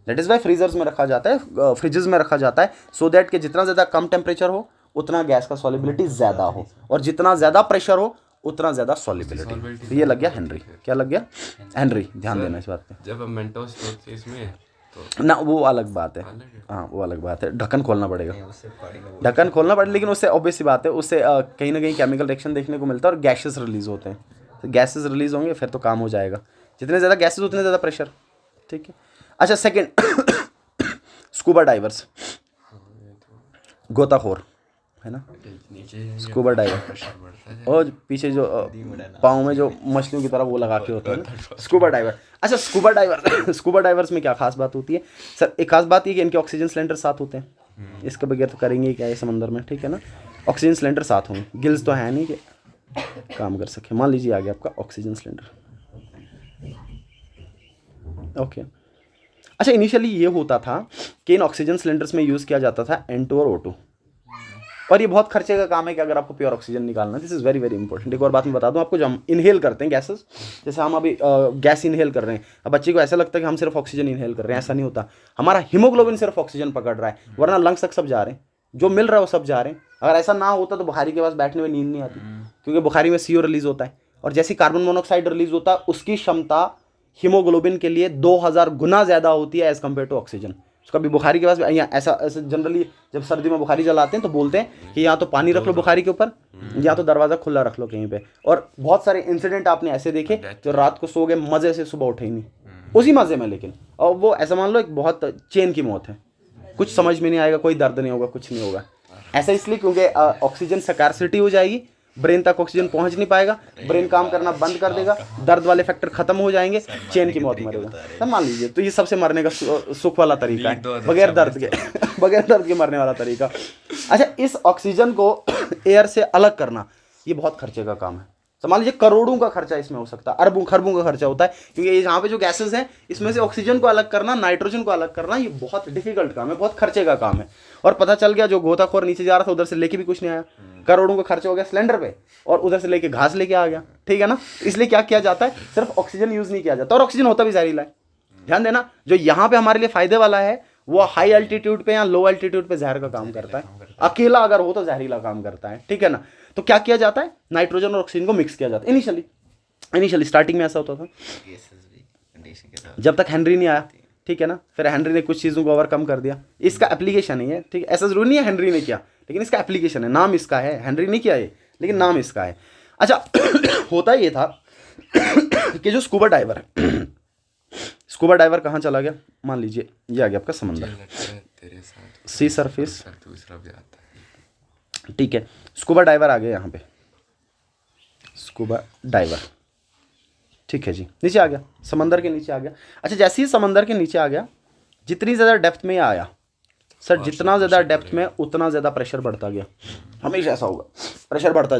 दैट इज़ वाई फ्रीजर्स में रखा जाता है, फ्रिजेस में रखा जाता है, सो दैट कि जितना ज़्यादा कम टेम्परेचर हो उतना गैस का सॉल्युबिलिटी ज़्यादा हो, और जितना ज़्यादा प्रेशर हो उतना ज़्यादा सॉल्युबिलिटी। तो ये लग गया हेनरी। क्या लग गया? हेनरी। ध्यान देना इस बात पे।
जब हम मेंटोस होते हैं इसमें तो
ना वो अलग बात है, हाँ वो अलग बात है, ढक्कन खोलना पड़ेगा, ढक्कन खोलना पड़ेगा, लेकिन उससे ऑब्वियस सी बात है, उससे कहीं ना कहीं केमिकल रिएक्शन देखने को मिलता है और गैसेस रिलीज होते हैं। तो गैसेस रिलीज होंगे फिर तो काम हो जाएगा, जितने ज़्यादा गैसेस उतने ज़्यादा प्रेशर। ठीक है, अच्छा सेकेंड स्कूबा डाइवर्स, गोताखोर है ना, स्कूबा डाइवर, और पीछे जो पाँव में जो मछलियों की तरह वो लगा के होता है ना, स्कूबा डाइवर। अच्छा स्कूबा डाइवर स्कूबा डाइवर्स में क्या खास बात होती है? सर एक खास बात ये कि इनके ऑक्सीजन सिलेंडर साथ होते हैं, इसके बगैर तो करेंगे क्या ये समंदर में। ठीक है ना? ऑक्सीजन सिलेंडर साथ होंगे, गिल्स तो है नहीं कि काम कर सके। मान लीजिए आ गया आपका ऑक्सीजन सिलेंडर। ओके, अच्छा इनिशियली ये होता था कि इन ऑक्सीजन सिलेंडर्स में यूज़ किया जाता था N2 और O2, और ये बहुत खर्चे का काम है कि अगर आपको प्योर ऑक्सीजन निकालना है। This is very very important. एक और बात मैं बता दूं आपको, जो हम इनहेल करते हैं गैसेस, जैसे हम अभी गैस इनहेल कर रहे हैं, अब बच्चे को ऐसा लगता है कि हम सिर्फ ऑक्सीजन इनहेल कर रहे हैं, ऐसा नहीं होता। हमारा हीमोग्लोबिन सिर्फ ऑक्सीजन पकड़ रहा है, वरना लंग्स तक सब जा रहे हैं, जो मिल रहा है वो सब जा रहे हैं। अगर ऐसा ना होता तो बुखारी के पास बैठने में नींद नहीं आती, क्योंकि बुखारी में CO रिलीज होता है, और जैसे कार्बन मोनोऑक्साइड रिलीज होता है उसकी क्षमता हीमोग्लोबिन के लिए 2000 गुना ज़्यादा होती है एज़ कम्पेयर टू ऑक्सीजन। कभी बुखारी के पास या ऐसा ऐसे जनरली जब सर्दी में बुखारी जलाते हैं तो बोलते हैं कि या तो पानी रख लो बुखारी के ऊपर या तो दरवाज़ा खुला रख लो कहीं पे। और बहुत सारे इंसिडेंट आपने ऐसे देखे जो रात को सो गए मज़े से सुबह उठे ही नहीं, उसी मज़े में, लेकिन और वो ऐसा मान लो एक बहुत चेन की मौत है, कुछ समझ में नहीं आएगा, कोई दर्द नहीं होगा, कुछ नहीं होगा। ऐसा इसलिए क्योंकि ऑक्सीजन स्कैर्सिटी हो जाएगी, ब्रेन तक ऑक्सीजन पहुंच नहीं पाएगा, ब्रेन काम करना बंद कर देगा, दर्द वाले फैक्टर खत्म हो जाएंगे, चेन की मौत मरेगा। सब मान लीजिए, तो ये सबसे मरने का सुख वाला तरीका है, बगैर दर्द के बगैर दर्द के मरने वाला तरीका। अच्छा, इस ऑक्सीजन को एयर से अलग करना ये बहुत खर्चे का काम है। मान लीजिए करोड़ों का खर्चा इसमें हो सकता है, अरबों खरबों का खर्चा होता है, क्योंकि ये यहाँ पे जो गैसेस हैं इसमें से ऑक्सीजन को अलग करना, नाइट्रोजन को अलग करना, ये बहुत डिफिकल्ट काम है, बहुत खर्चे का काम है। और पता चल गया जो गोताखोर नीचे जा रहा था उधर से लेके भी कुछ नहीं आया, करोड़ों का खर्चा हो गया सिलेंडर पे, और उधर से लेके घास लेके आ गया, ठीक है ना। इसलिए क्या किया जाता है, सिर्फ ऑक्सीजन यूज नहीं किया जाता, और ऑक्सीजन होता भी जहरीला है। ध्यान देना, जो यहाँ पे हमारे लिए फायदे वाला है वो हाई एल्टीट्यूड पे या लो एल्टीट्यूड पे जहर का काम करता है, अकेला अगर हो तो जहरीला काम करता है, ठीक है ना। तो क्या किया जाता है, नाइट्रोजन और ऑक्सीजन को मिक्स किया जाता है। इनिशियली स्टार्टिंग में ऐसा होता था, जब तक हेनरी नहीं आया, ठीक है ना। फिर हेनरी ने कुछ चीज़ों को ओवरकम कर दिया, इसका एप्लीकेशन है ये, ठीक है। ऐसा जरूरी नहीं है हेनरी ने किया, लेकिन इसका एप्लीकेशन है, नाम इसका है, हेनरी नहीं किया ये, लेकिन नाम इसका है। अच्छा होता ये था कि जो स्कूबा डाइवर है, स्कूबा डाइवर कहाँ चला गया, मान लीजिए ये आ गया आपका समंदर, सी सरफेस, ठीक है। स्कूबा डाइवर आ गया यहाँ पे, स्कूबा डाइवर, ठीक है जी, नीचे आ गया, समंदर के नीचे आ गया। अच्छा, जैसे ही समंदर के नीचे आ गया, जितनी ज़्यादा डेप्थ में आया सर, जितना ज़्यादा डेप्थ में उतना ज़्यादा प्रेशर बढ़ता गया, हमेशा ऐसा होगा, प्रेशर बढ़ता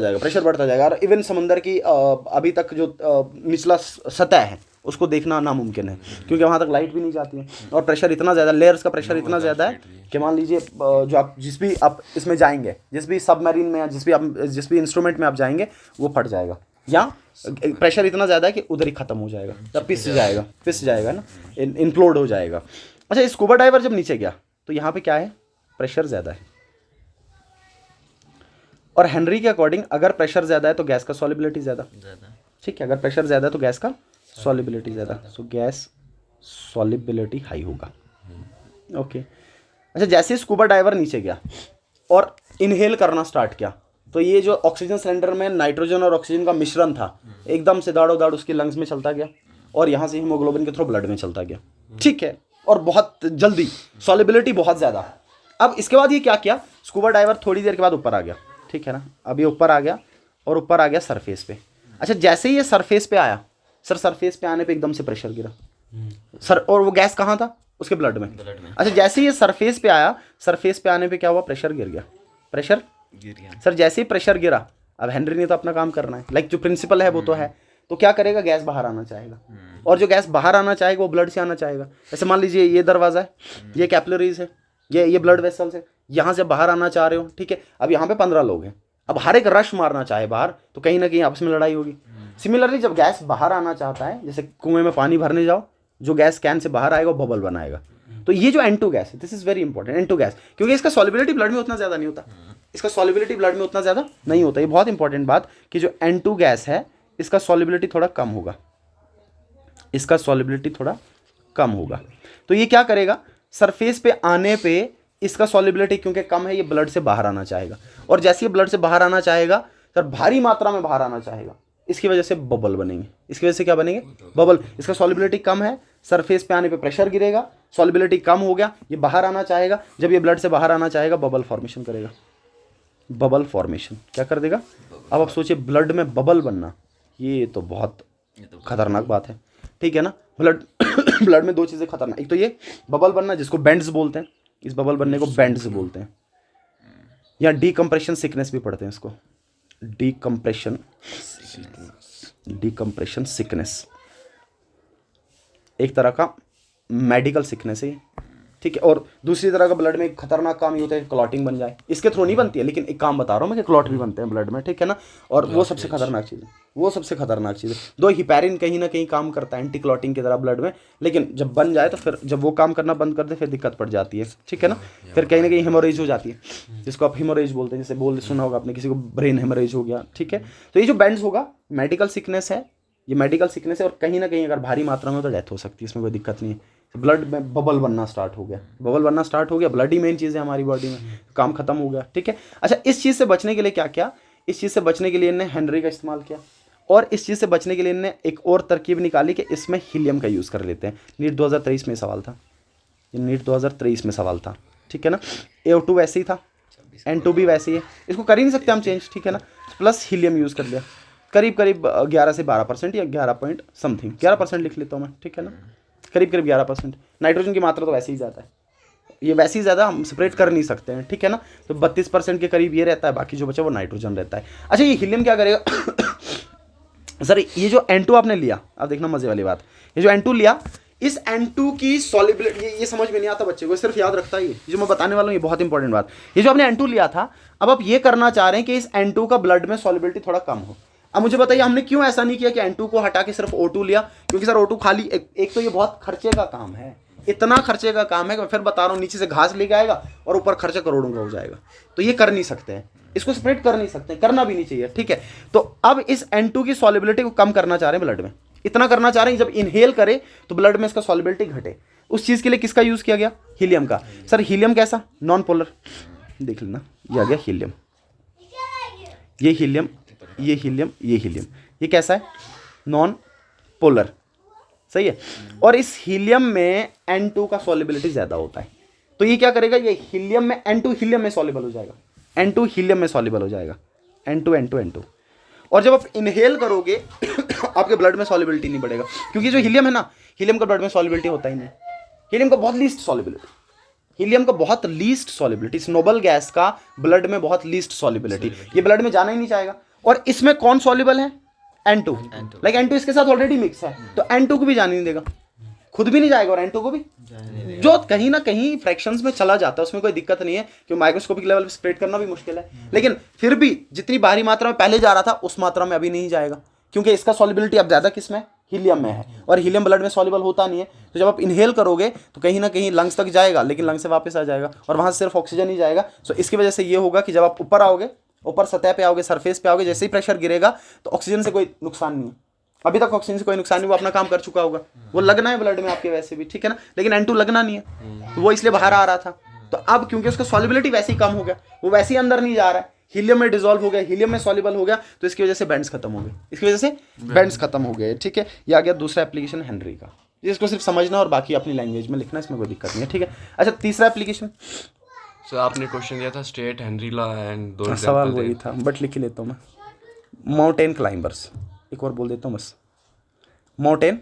जाएगा। और इवन समंदर की अभी तक जो निचला सतह है उसको देखना नामुमकिन है, क्योंकि वहाँ तक लाइट भी नहीं जाती है, और प्रेशर इतना ज़्यादा, लेयर्स का प्रेशर इतना ज़्यादा है कि मान लीजिए जो आप जिस भी आप इसमें जाएंगे, जिस भी सबमरीन में या जिस भी इंस्ट्रूमेंट में आप जाएंगे वो फट जाएगा, या प्रेशर इतना ज़्यादा है कि उधर ही ख़त्म हो जाएगा, तब पिस जाएगा ना, इम्प्लोड हो जाएगा। अच्छा, स्कूबा डाइवर जब नीचे गया तो यहाँ पे क्या है, प्रेशर ज़्यादा है, और हेनरी के अकॉर्डिंग अगर प्रेशर ज़्यादा है तो गैस का सॉलिबिलिटी ज़्यादा, ठीक है। अगर प्रेशर ज़्यादा है तो गैस का सॉलिबिलिटी ज़्यादा, सो गैस सॉलिबिलिटी हाई होगा, ओके। अच्छा, जैसे स्कूबा डाइवर नीचे गया और इनहेल करना स्टार्ट किया, तो ये जो ऑक्सीजन सिलेंडर में नाइट्रोजन और ऑक्सीजन का मिश्रण था, एकदम से दाड़ो दाड़ उसके लंग्स में चलता गया, और यहाँ से हीमोग्लोबिन के थ्रू ब्लड में चलता गया, ठीक है, और बहुत जल्दी, सॉलिबिलिटी बहुत ज़्यादा। अब इसके बाद ये क्या किया, स्कूबा डाइवर थोड़ी देर के बाद ऊपर आ गया, ठीक है ना। अब ये ऊपर आ गया और ऊपर आ गया सरफेस पे। अच्छा, जैसे ही ये सरफेस पे आया सर, सरफेस पे आने पे एकदम से प्रेशर गिरा सर, और वो गैस कहाँ था, उसके ब्लड में। अच्छा, जैसे ही ये सरफेस पे आया, सरफेस पे आने पे क्या हुआ, प्रेशर गिर गया, प्रेशर गिर गया सर। जैसे ही प्रेशर गिरा, अब हेनरी ने तो अपना काम करना है, लाइक जो प्रिंसिपल है वो तो है, तो क्या करेगा, गैस बाहर आना चाहेगा, और जो गैस बाहर आना चाहेगा वो ब्लड से आना चाहेगा। जैसे मान लीजिए ये दरवाज़ा है, ये कैपिलरीज है, ये ब्लड वेसल्स है, यहाँ से बाहर आना चाह रहे हो, ठीक है। अब यहाँ पे 15 लोग हैं, अब हर एक रश मारना चाहे बाहर, तो कहीं ना कहीं आपस में लड़ाई होगी। सिमिलरली जब गैस बाहर आना चाहता है, जैसे कुएं में पानी भरने जाओ, जो गैस कैन से बाहर आएगा वो बबल बनाएगा। तो ये जो N2 गैस है, this is very important, N2 gas, क्योंकि इसका सॉलिबिलिटी ब्लड में उतना ज़्यादा नहीं होता, ये बहुत इंपॉर्टेंट बात कि जो N2 गैस है इसका सॉलिबिलिटी थोड़ा कम होगा, तो ये क्या करेगा, सरफेस पे आने पे इसका सॉलिबिलिटी क्योंकि कम है, ये ब्लड से बाहर आना चाहेगा, और जैसे ये ब्लड से बाहर आना चाहेगा सर, भारी मात्रा में बाहर आना चाहेगा, इसकी वजह से बबल बनेंगे। इसकी वजह से क्या बनेंगे, बबल। इसका सॉलिबिलिटी कम है, सरफेस पे आने पे प्रेशर गिरेगा, सॉलिबिलिटी कम हो गया, ये बाहर आना चाहेगा, जब ये ब्लड से बाहर आना चाहेगा बबल फॉर्मेशन करेगा, बबल फॉर्मेशन क्या कर देगा। अब आप सोचिए, ब्लड में बबल बनना, ये तो बहुत खतरनाक बात है, ठीक है ना। ब्लड में दो चीज़ें खतरनाक, एक तो ये बबल बनना जिसको बेंड्स बोलते हैं, इस बबल बनने को बेंड्स बोलते हैं, या डीकम्प्रेशन सिकनेस भी पढ़ते हैं इसको, डीकम्प्रेशन सिकनेस एक तरह का मेडिकल सिकनेस है, ठीक है। और दूसरी तरह का ब्लड में एक खतरनाक काम ये होता है, क्लॉटिंग बन जाए, इसके थ्रू नहीं बनती है, लेकिन एक काम बता रहा हूँ मैं कि क्लॉट भी बनते हैं ब्लड में, ठीक है ना। और वो सबसे खतरनाक चीज़ है, दो हिपैरिन कहीं ना कहीं काम करता है एंटी क्लॉटिंग की तरह ब्लड में, लेकिन जब बन जाए तो फिर जब वो काम करना बंद कर दे फिर दिक्कत पड़ जाती है, ठीक है ना। फिर कहीं ना कहीं हेमोरेज हो जाती है, जिसको आप हेमोरेज बोलते हैं, जैसे सुना होगा आपने, किसी को ब्रेन हेमोरेज हो गया, ठीक है। तो ये जो बैंड्स होगा मेडिकल सिकनेस है, और कहीं ना कहीं अगर भारी मात्रा में तो डेथ हो सकती है, इसमें कोई दिक्कत नहीं है। ब्लड में बबल बनना स्टार्ट हो गया, बबल बनना स्टार्ट हो गया, ब्लड ही मेन चीज़ है हमारी बॉडी में, काम खत्म हो गया, ठीक है। अच्छा, इस चीज़ से बचने के लिए क्या किया, इस चीज़ से बचने के लिए इन्हें हेनरी का इस्तेमाल किया, और इस चीज़ से बचने के लिए इन्हें एक और तरकीब निकाली कि इसमें हीलियम का यूज़ कर लेते हैं। नीट 2023 में सवाल था, ये नीट 2023 में सवाल था, ठीक है ना। AO2 वैसे ही था, N2 भी वैसे ही है, इसको कर ही नहीं सकते हम चेंज, ठीक है ना। प्लस हीलियम यूज़ कर लिया, करीब करीब 11 से 12% या 11 पॉइंट समथिंग, 11% लिख लेता हूँ मैं, ठीक है ना, करीब करीब 11%। नाइट्रोजन की मात्रा तो वैसे ही ज़्यादा है, ये वैसे ही ज़्यादा हम सेपरेट कर नहीं सकते हैं, ठीक है ना। तो 32% के करीब ये रहता है, बाकी जो बचा वो नाइट्रोजन रहता है। अच्छा, ये हीलियम क्या करेगा सर, ये जो N2 आपने लिया, अब देखना मजे वाली बात, ये जो N2 लिया, इस N2 की सॉल्युबिलिटी, ये समझ में नहीं आता बच्चे को, सिर्फ याद रखता है ये जो मैं बताने वाला हूँ, ये बहुत इंपॉर्टेंट बात। ये जो आपने N2 लिया था, अब आप ये करना चाह रहे हैं कि इस N2 का ब्लड में सॉल्युबिलिटी थोड़ा कम हो। अब मुझे बताइए हमने क्यों ऐसा नहीं किया कि N2 को हटा के सिर्फ O2 लिया, क्योंकि सर O2 खाली एक तो ये बहुत खर्चे का काम है, इतना खर्चे का काम है कि मैं फिर बता रहा हूँ, नीचे से घास लेके आएगा और ऊपर खर्चा करोड़ों का हो जाएगा, तो ये कर नहीं सकते हैं, इसको स्प्रेड कर नहीं सकते, करना भी नहीं चाहिए, ठीक है। तो अब इस N2 की सॉल्युबिलिटी को कम करना चाह रहे हैं ब्लड में, इतना करना चाह रहे हैं जब इनहेल करे तो ब्लड में इसका सॉल्युबिलिटी घटे। उस चीज़ के लिए किसका यूज़ किया गया, हीलियम का। सर हीलियम कैसा, नॉन पोलर, देख लेना, ये आ गया हीलियम, ये हीलियम, ये हीलियम, ये हीलियम, ये कैसा है, नॉन पोलर, सही है। और इस हीलियम में N2 का सॉल्युबिलिटी ज़्यादा होता है, तो ये क्या करेगा, ये हीलियम में N2 हीलियम में सॉल्युबल हो जाएगा, N2 हीलियम में सॉल्युबल हो जाएगा, N2 N2 N2। और जब आप इनहेल करोगे आपके ब्लड में सॉल्युबिलिटी नहीं बढ़ेगा, क्योंकि जो हीलियम है ना, हीलियम का ब्लड में सॉल्युबिलिटी होता ही नहीं, हीलियम का बहुत लीस्ट सॉल्युबिलिटी, हीलियम का बहुत लीस्ट सॉल्युबिलिटी, इस नोबल गैस का ब्लड में बहुत लीस्ट सॉल्युबिलिटी, ये ब्लड में जाना ही नहीं चाहेगा। और इसमें कौन सॉल्युबल है, N2, लाइक N2 इसके साथ ऑलरेडी मिक्स है, तो N2 को भी जाने नहीं देगा, खुद भी नहीं जाएगा और N2 को भी, जो कहीं ना कहीं फ्रैक्शंस में चला जाता है, उसमें कोई दिक्कत नहीं है, क्योंकि माइक्रोस्कोपिक लेवल पे स्प्रेड करना भी मुश्किल है, लेकिन फिर भी जितनी भारी मात्रा में पहले जा रहा था उस मात्रा में अभी नहीं जाएगा, क्योंकि इसका सॉल्युबिलिटी अब ज़्यादा किस में, हीलियम में है, और हीलियम ब्लड में सॉल्युबल होता नहीं है। तो जब आप इनहेल करोगे तो कहीं ना कहीं लंग्स तक जाएगा, लेकिन लंग्स से वापस आ जाएगा और वहाँ से सिर्फ ऑक्सीजन ही जाएगा। सो इसकी वजह से ये होगा कि जब आप ऊपर आओगे, ऊपर सतह पे आओगे, सरफेस पे आओगे, जैसे ही प्रेशर गिरेगा तो ऑक्सीजन से कोई नुकसान नहीं है, अभी तक ऑक्सीजन से कोई नुकसान नहीं, वो अपना काम कर चुका होगा, वो लगना है ब्लड में आपके वैसे भी, ठीक है ना, लेकिन N2 लगना नहीं है, तो वो इसलिए बाहर आ रहा था। तो अब क्योंकि उसका सॉल्युबिलिटी वैसे ही कम हो गया, वो वैसे ही अंदर नहीं जा रहा है, हीलियम में डिसॉल्व हो गया, हीलियम में सॉल्युबल हो गया, तो इसकी वजह से बैंड्स खत्म हो गए, इसकी वजह से बैंड्स खत्म हो गए, ठीक है। ये आ गया दूसरा एप्लीकेशन हेनरी का, इसको सिर्फ समझना और बाकी अपनी लैंग्वेज में लिखना, इसमें कोई दिक्कत नहीं है, ठीक है। अच्छा, तीसरा एप्लीकेशन,
सो आपने क्वेश्चन दिया था स्टेट, हेनरी लॉ एंड दो
सवाल वही था, बट लिख ही लेता हूँ मैं, माउंटेन क्लाइंबर्स, एक और बोल देता हूँ बस, माउंटेन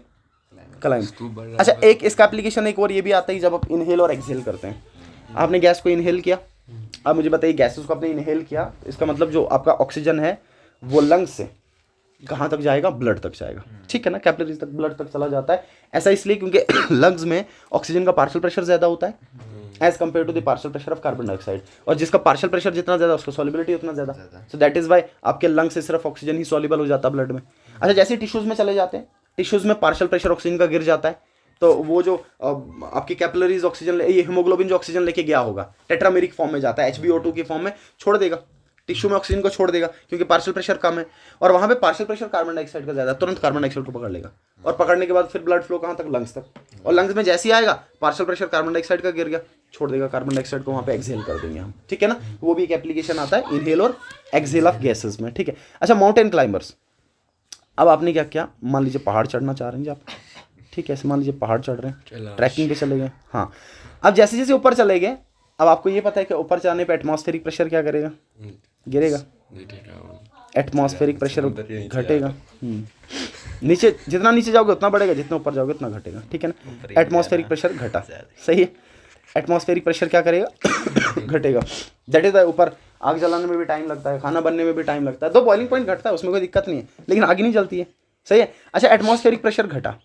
क्लाइंब। अच्छा, एक इसका एप्लीकेशन एक और ये भी आता है, जब आप इनहेल और एक्सहेल करते हैं, आपने गैस को इनहेल किया, अब मुझे बताइए गैसेस को आपने इनहेल किया, इसका मतलब जो आपका ऑक्सीजन है वो लंग्स से कहाँ तक जाएगा, ब्लड तक जाएगा, ठीक है ना, कैपिलरीज तक, ब्लड तक चला जाता है। ऐसा इसलिए क्योंकि लंग्स में ऑक्सीजन का पार्शियल प्रेशर ज़्यादा होता है as compared to the partial pressure of carbon dioxide, और जिसका पार्शियल प्रेशर जितना ज़्यादा उसका सॉल्युबिलिटी उतना ज़्यादा, सो दैट इज़ वाई आपके लंग से सिर्फ ऑक्सीजन ही सॉल्युबल हो जाता है ब्लड में। अच्छा, जैसे टिश्यूज़ में चले जाते हैं, टिश्यूज़ में पार्शियल प्रेशर ऑक्सीजन का गिर जाता है, तो वो जो आपकी कैपिलरीज ऑक्सीजन, ये हीमोग्लोबिन जो ऑक्सीजन लेके गया होगा टेट्रामेरिक फॉर्म में जाता है, HbO2 की फॉर्म में छोड़ देगा, टिश्यू में ऑक्सीजन को छोड़ देगा, क्योंकि पार्शियल प्रेशर कम है, और वहाँ पे पार्शियल प्रेशर कार्बन डाइऑक्साइड का ज़्यादा, तुरंत कार्बन डाइऑक्साइड को पकड़ लेगा, और पकड़ने के बाद फिर ब्लड फ्लो कहाँ तक, लंग्स तक, और लंग्स में जैसे ही आएगा पार्शियल प्रेशर कार्बन डाइऑक्साइड का गिर गया, छोड़ देगा कार्बन डाइऑक्साइड को, वहाँ पे एक्सहेल कर देंगे हम, ठीक है ना। वो भी एक एप्लीकेशन आता है इनहेल और एक्सहेल ऑफ गैसेस में, ठीक है। अच्छा, माउंटेन क्लाइंबर्स, अब आपने क्या किया, मान लीजिए पहाड़ चढ़ना चाह रहे हैं जी आप, ठीक है, ऐसे मान लीजिए पहाड़ चढ़ रहे हैं, ट्रैकिंग पे चले गए, हाँ, अब जैसे जैसे ऊपर चले गए, अब आपको ये पता है कि ऊपर जाने पे एटमॉस्फेरिक प्रेशर क्या करेगा, गिरेगा, एटमॉस्फेरिक प्रेशर घटेगा, नीचे जितना नीचे जाओगे उतना बढ़ेगा, जितना ऊपर जाओगे उतना घटेगा, ठीक है ना, एटमॉस्फेरिक प्रेशर घटा, सही है, एटमॉस्फेरिक प्रेशर क्या करेगा, घटेगा, दैट इज ऊपर आग जलाने में भी टाइम लगता है, खाना बनने में भी टाइम लगता है, तो बॉइलिंग पॉइंट घटता है, उसमें कोई दिक्कत नहीं है, लेकिन आग नहीं जलती है, सही है। अच्छा, एटमॉस्फेरिक प्रेशर घटा,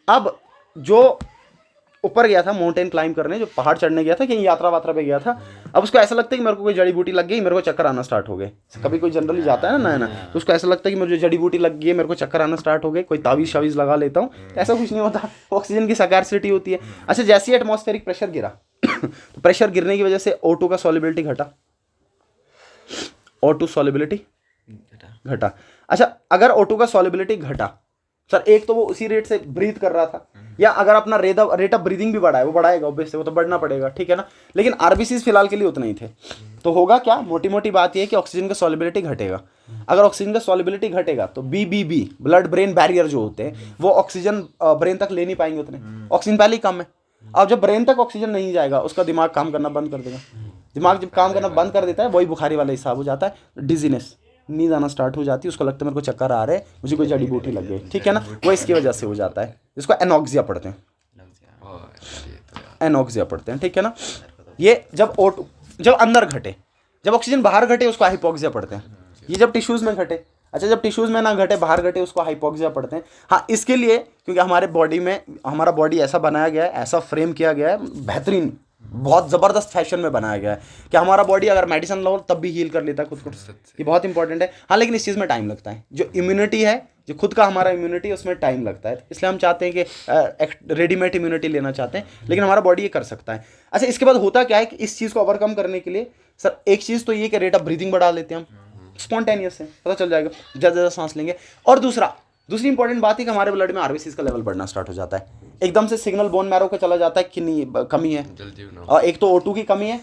अब जो ऊपर गया था माउंटेन क्लाइंब करने, जो पहाड़ चढ़ने गया था, कहीं यात्रा वात्रा पे गया था, अब उसको ऐसा लगता है कि मेरे को कोई जड़ी बूटी लग गई, मेरे को चक्कर आना स्टार्ट हो गए, कभी कोई जनरली जाता है ना, तो उसको ऐसा लगता है कि मुझे जड़ी बूटी लग गई है, मेरे को चक्कर आना स्टार्ट हो गए, कोई तावीज़ शावीज़ लगा लेता हूँ, ऐसा कुछ नहीं होता, ऑक्सीजन की स्कार्सिटी होती है। अच्छा, जैसे ही एटमॉस्फेरिक प्रेशर गिरा तो प्रेशर गिरने की वजह से O2 का सॉल्युबिलिटी घटा, O2 सॉल्युबिलिटी घटा। अच्छा, अगर O2 का सॉल्युबिलिटी घटा सर एक तो वो उसी रेट से ब्रीथ कर रहा था, या अगर अपना रेट ऑफ ब्रीदिंग भी बढ़ा है वो बढ़ाएगा ऑब्वियसली, वो तो बढ़ना पड़ेगा, ठीक है ना। लेकिन आरबीसीज फिलहाल के लिए उतना ही थे, तो होगा क्या, मोटी मोटी बात ये है कि ऑक्सीजन का सॉल्युबिलिटी घटेगा। अगर ऑक्सीजन का सॉल्युबिलिटी घटेगा तो BBB ब्लड ब्रेन बैरियर जो होते हैं वो ऑक्सीजन ब्रेन तक ले नहीं पाएंगे उतने, ऑक्सीजन पहले ही कम है। अब जब ब्रेन तक ऑक्सीजन नहीं जाएगा उसका दिमाग काम करना बंद कर देगा, दिमाग जब काम करना बंद कर देता है वही बुखारी वाला हिसाब हो जाता है, डिजीनेस, नींद आना स्टार्ट हो जाती है, उसको लगता है मेरे को चक्कर आ रहे हैं, मुझे कोई जड़ी बूटी लग गई, ठीक है ना, वो इसकी वजह से हो जाता है, जिसको एनॉक्सिया पढ़ते हैं, एनॉक्सिया पढ़ते हैं, ठीक है ना। ये जब जब अंदर घटे, जब ऑक्सीजन बाहर घटे उसको हाइपोक्सिया पढ़ते हैं, ये जब टिश्यूज में घटे, अच्छा जब टिश्यूज में ना घटे बाहर घटे उसको हाइपोक्सिया पढ़ते हैं। हाँ इसके लिए क्योंकि हमारे बॉडी में, हमारा बॉडी ऐसा बनाया गया है, ऐसा फ्रेम किया गया है, बेहतरीन बहुत ज़बरदस्त फैशन में बनाया गया है कि हमारा बॉडी अगर मेडिसिन लो तब भी हील कर लेता है खुद को, ये बहुत इंपॉर्टेंट है। हाँ लेकिन इस चीज़ में टाइम लगता है, जो इम्यूनिटी है, जो खुद का हमारा इम्यूनिटी है उसमें टाइम लगता है, इसलिए हम चाहते हैं कि रेडीमेड इम्यूनिटी लेना चाहते हैं, लेकिन हमारा बॉडी ये कर सकता है। अच्छा इसके बाद होता क्या है कि इस चीज़ को ओवरकम करने के लिए सर एक चीज़ तो ये कि रेट ऑफ ब्रीदिंग बढ़ा लेते हैं हम स्पॉन्टेनियस से, पता चल जाएगा ज़्यादा ज़्यादा सांस लेंगे। और दूसरी इंपॉर्टेंट बात है कि हमारे ब्लड में आरबीसीज का लेवल बढ़ना स्टार्ट हो जाता है, एकदम से सिग्नल बोन मैरो का चला जाता है कि नहीं कमी है, और एक तो O2 की कमी है,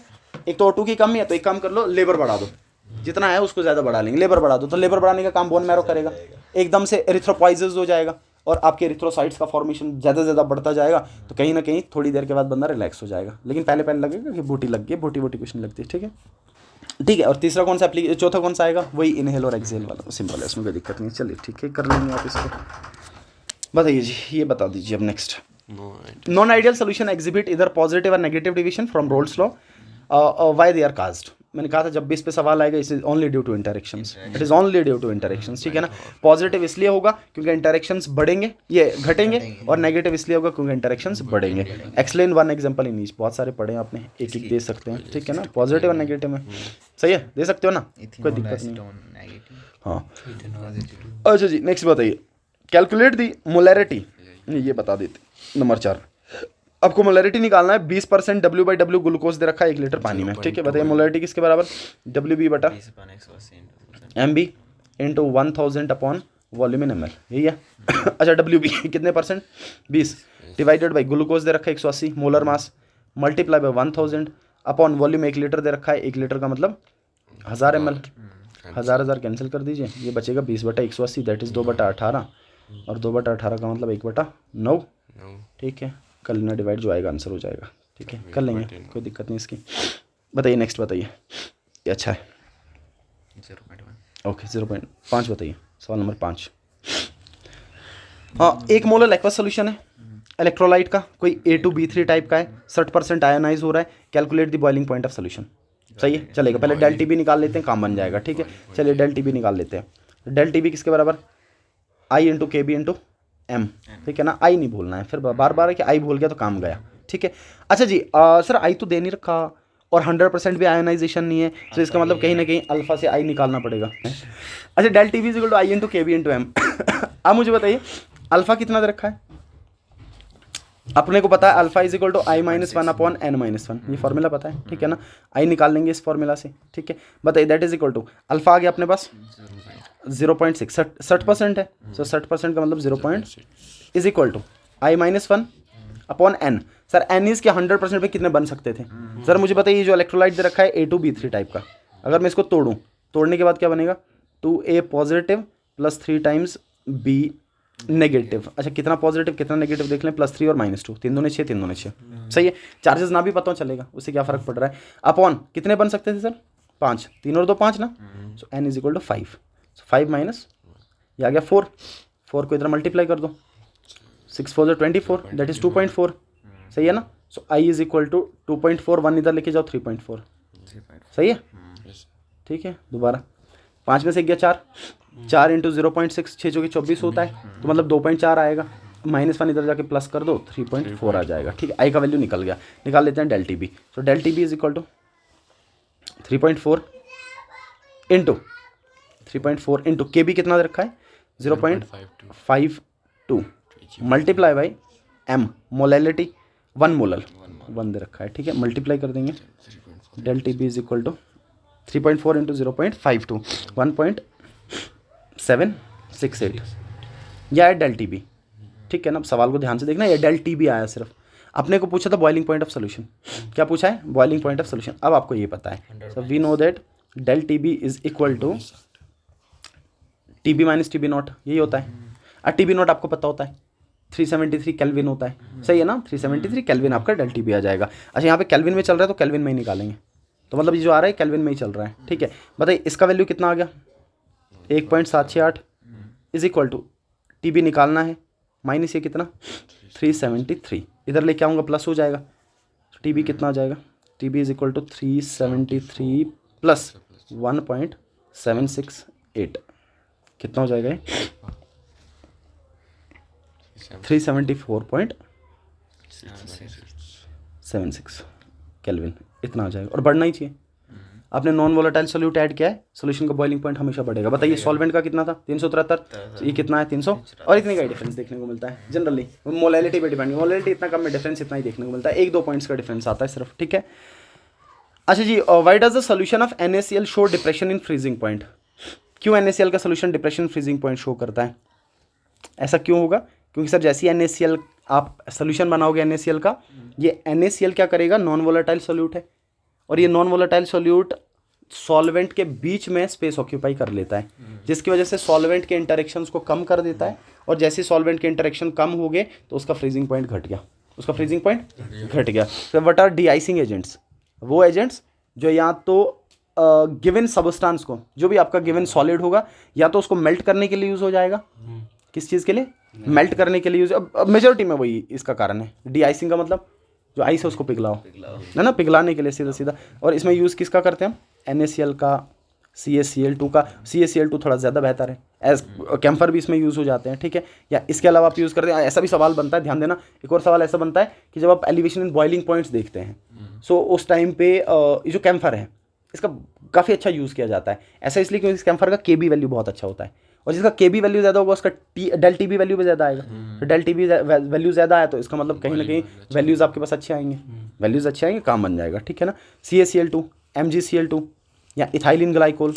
तो एक काम कर लो, लेबर बढ़ा दो, जितना है उसको ज़्यादा बढ़ा लेंगे, लेबर बढ़ा दो, तो लेबर बढ़ाने का काम बोन मैरो करेगा, एकदम से एरिथ्रोपॉइसिस हो जाएगा और आपके एरिथ्रोसाइट्स का फॉर्मेशन ज़्यादा बढ़ता जाएगा, तो कहीं ना कहीं थोड़ी देर के बाद बंदा रिलैक्स हो जाएगा, लेकिन पहले लगेगा कि बूटी लग गई, बूटी कुछ नहीं लगती, ठीक है। और तीसरा कौन सा चौथा कौन सा आएगा, वही इनहेल और एक्सेल वाला, सिंपल है, इसमें कोई दिक्कत नहीं, चलिए ठीक है कर लेंगे आप इसको। बताइए जी, ये बता दीजिए अब next. Non ideal solution exhibit इधर पॉजिटिव और negative deviation from Raoult's law, why they are caused. मैंने कहा था जब भी इस पे सवाल आएगा it is only due to interactions, it is only due to interactions, ठीक है ना। पॉजिटिव इसलिए होगा क्योंकि इंटरेक्शंस बढ़ेंगे, ये घटेंगे, और नेगेटिव इसलिए होगा क्योंकि इंटरेक्शंस बढ़ेंगे। Explain one example in each, बहुत सारे पढ़े आपने, एक एक दे सकते हैं, ठीक है ना, पॉजिटिव और नेगेटिव में, सही है, दे सकते हो ना, कोई दिक्कत नहीं। हाँ अच्छा जी नेक्स्ट बताइए, कैलकुलेट दी मोलैरिटी, ये बता देते नंबर 4, आपको मोलैरिटी निकालना है, 20% W/W ग्लूकोज दे रखा है 1 लीटर पानी में, ठीक है। बताइए मोलैरिटी किसके बराबर, WB/MB into 1000 upon volume in ml, यही है। अच्छा WB कितने परसेंट, 20 डिवाइडेड बाई ग्लूकोज दे रखा है 180 molar mass, multiply by 1000 upon volume 1 litre दे रखा है, 1 लीटर का मतलब 1000 ml, 1000 कैंसिल कर दीजिए, ये बचेगा 20/180, दैट इज़ 2/18, और 2/18 का मतलब 1/9, ठीक है। कर लेना डिवाइड, जो आएगा आंसर हो जाएगा, ठीक है, कर लेंगे, कोई दिक्कत नहीं इसकी। बताइए नेक्स्ट, बताइए ये अच्छा है, 0.1 ओके 0.5 बताइए, सवाल नंबर 5। हाँ 1 मोलर एक्वस सोल्यूशन है इलेक्ट्रोलाइट का, कोई A2B3 टाइप का है, 60% आयोनाइज हो रहा है, calculate the boiling point of solution, सही है चलेगा। पहले डेल TB निकाल लेते हैं, काम बन जाएगा, ठीक है। चलिए डेल TB निकाल लेते हैं, डेल TB किसके बराबर, I into KB into M, ठीक है ना, आई नहीं भूलना है, फिर बार है कि आई भूल गया तो काम गया, ठीक है। अच्छा जी सर आई तो दे नहीं रखा और 100% भी आयोनाइजेशन नहीं है, तो इसका मतलब कहीं ना कहीं अल्फा से आई निकालना पड़ेगा। अच्छा del TB is equal to I into KB into M। अब मुझे बताइए अल्फा कितना दे रखा है, अपने को पता है alpha is equal to I-1 upon N-1, ये फॉर्मूला पता है, ठीक है ना, आई निकाल लेंगे इस फॉर्मूला से, ठीक है। बताइए that is equal to alpha आ गया अपने पास 0.6, 60% है, तो 60% का मतलब 0. Is equal to I-1 upon N। Sir N is के 100% पे कितने बन सकते थे, सर मुझे बताइए, जो इलेक्ट्रोलाइट दे रखा है A2B3 टाइप का, अगर मैं इसको तोड़ने के बाद क्या बनेगा, 2A positive plus 3 times B negative. अच्छा कितना पॉजिटिव कितना नेगेटिव देख लें, +3 और -2, 3 दूने 6 3 दूने 6, सही है। चार्जेस ना भी पता चलेगा, उससे क्या फ़र्क पड़ रहा है। अपॉन कितने बन सकते थे सर, 5, 3 और 2 5 ना, so N is equal to 5, 5 minus ये आ गया 4, 4 को इधर मल्टीप्लाई कर दो, 6 4 24, दैट इज 2.4, सही है ना। सो I इज इक्वल टू 2.4, 1 इधर लेके जाओ 3.4, सही है, ठीक है। दोबारा 5 में से गया 4 इंटू 0.6, 6 चौके 24 होता है, तो मतलब 2.4 आएगा, -1 इधर जाके प्लस कर दो 3.4 आ जाएगा, ठीक है। आई का वैल्यू निकल गया, निकाल लेते हैं del TB। So del TB is equal to 3.4 into 3.4 into KB कितना दे रखा है 0.52 multiply by M molality 1 molar 1 दे रखा है, ठीक है, मल्टीप्लाई कर देंगे। Del TB is equal to 3.4 into 0.52 1.768, या है डेल टी बी, ठीक है ना। अब सवाल को ध्यान से देखना, ये डेल टी बी आया सिर्फ। अपने को पूछा था बॉइलिंग पॉइंट ऑफ सोल्यूशन, क्या पूछा है, बॉइलिंग पॉइंट ऑफ सोल्यूशन। अब आपको ये पता है, so we know that del T B is equal to T B minus T B naught, यही होता है। और टी बी नॉट आपको पता होता है 373 केल्विन होता है, सही है ना। 373 केल्विन आपका डेल टी बी आ जाएगा। अच्छा यहाँ पे केल्विन में चल रहा है तो केल्विन में ही निकालेंगे, तो मतलब ये जो आ रहा है केल्विन में ही चल रहा है, ठीक है। बताइए इसका वैल्यू कितना आ गया, 1.768 is equal to T B निकालना है माइनस ये कितना 373, इधर लेके आऊँगा प्लस हो जाएगा, टी बी कितना आ जाएगा, T B is equal to 373 plus 1.768, कितना हो जाएगा ये 374.76 केल्विन, इतना आ जाएगा। और बढ़ना ही चाहिए, आपने नॉन वोलेटाइल सोल्यूट ऐड किया है, सोल्यूशन का बॉइलिंग पॉइंट हमेशा बढ़ेगा। बताइए सॉल्वेंट का कितना था 373, ये कितना है 300, और इतने का ही डिफरेंस देखने को मिलता है जनरली। मोलैलिटी पे डिपेंड, मोलैलिटी इतना कम में डिफरेंस इतना ही देखने को मिलता है, 1-2 पॉइंट्स का डिफरेंस आता है सिर्फ, ठीक है। अच्छा जी, why does the solution of NaCl show depression in freezing point, क्यों NaCl का solution depression freezing point show करता है, ऐसा क्यों होगा, क्योंकि सर जैसे ही NaCl आप सोल्यूशन बनाओगे NaCl का, ये NaCl क्या करेगा, नॉन वोलेटाइल सोल्यूट है, और ये नॉन वोलेटाइल सोल्यूट सॉल्वेंट के बीच में स्पेस ऑक्यूपाई कर लेता है, जिसकी वजह से सॉल्वेंट के इंटरेक्शंस को कम कर देता है, और जैसे सॉल्वेंट के इंटरेक्शन कम हो गए तो उसका फ्रीजिंग पॉइंट घट गया, उसका फ्रीजिंग पॉइंट घट गया। तो what R D icing agents, वो एजेंट्स जो या तो गिवन सबस्टांस को, जो भी आपका गिवन सॉलिड होगा, या तो उसको मेल्ट करने के लिए यूज़ हो जाएगा, किस चीज़ के लिए, मेल्ट करने के लिए यूज़। अब मेजोरिटी में वही इसका कारण है, डी आइसिंग का मतलब जो आइस है उसको पिघलाओ, है ना, पिघलाने के लिए सीधा सीधा। और इसमें यूज़ किसका करते हैं हम, NaCl का, CaCl2 का। CaCl2 थोड़ा ज़्यादा बेहतर है, एज कैम्फर भी इसमें यूज़ हो जाते हैं, ठीक है। या इसके अलावा आप यूज़ करते हैं, ऐसा भी सवाल बनता है, ध्यान देना, एक और सवाल ऐसा बनता है कि जब आप एलिवेशन इन बॉइलिंग पॉइंट्स देखते हैं, सो उस टाइम पे ये जो कैम्फर है इसका काफ़ी अच्छा यूज़ किया जाता है। ऐसा इसलिए क्योंकि इस कैम्फर का KB वैल्यू बहुत अच्छा होता है, और जिसका KB वैल्यू ज़्यादा होगा उसका डेल टी बी वैल्यू भी ज़्यादा आएगा। तो डेल टी बी वैल्यू ज़्यादा आया तो इसका मतलब कहीं ना कहीं वैल्यूज़ आपके पास अच्छे आएंगे, वैल्यूज़ अच्छे आएंगे, काम बन जाएगा, ठीक है ना। CaCl2, MgCl2 या इथाइलिन ग्लाइकोल,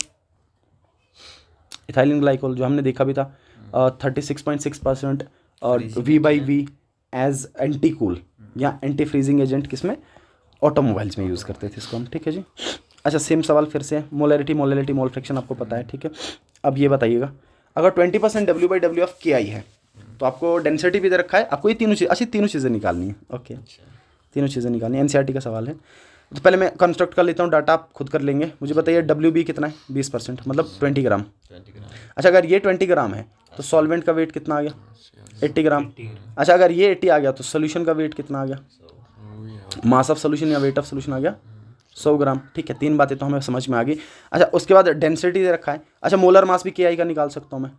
इथाइलिन ग्लाइकोल जो हमने देखा भी था 36.6% और V/V एज एंटी कूल या एंटी फ्रीजिंग एजेंट, किसमें, ऑटोमोबाइल्स में यूज़ करते थे इसको हम, ठीक है जी। अच्छा सेम सवाल फिर से, मोलैरिटी मोल फ्रैक्शन आपको पता है, ठीक है। अब ये बताइएगा, अगर 20% W/W ऑफ Ki है तो आपको डेंसिटी भी दे रखा है, आपको ये तीनों चीज़, अच्छी तीनों चीज़ें निकालनी है, ओके, तीनों चीज़ें निकालनी है, NCERT का सवाल है। तो पहले मैं कंस्ट्रक्ट कर लेता हूँ, डाटा आप खुद कर लेंगे। मुझे बताइए WB कितना है, 20%, मतलब 20 ग्राम। अच्छा अगर ये 20 ग्राम है तो सॉल्वेंट का वेट कितना आ गया, 80 ग्राम। अच्छा अगर ये 80 आ गया तो सोल्यूशन का वेट कितना आ गया, मास ऑफ सोल्यूशन या वेट ऑफ सोल्यूशन आ गया 100 ग्राम, ठीक है। 3 बातें तो हमें समझ में आ गई। अच्छा उसके बाद डेंसिटी दे रखा है। अच्छा मोलर मास भी Ki का निकाल सकता हूँ मैं,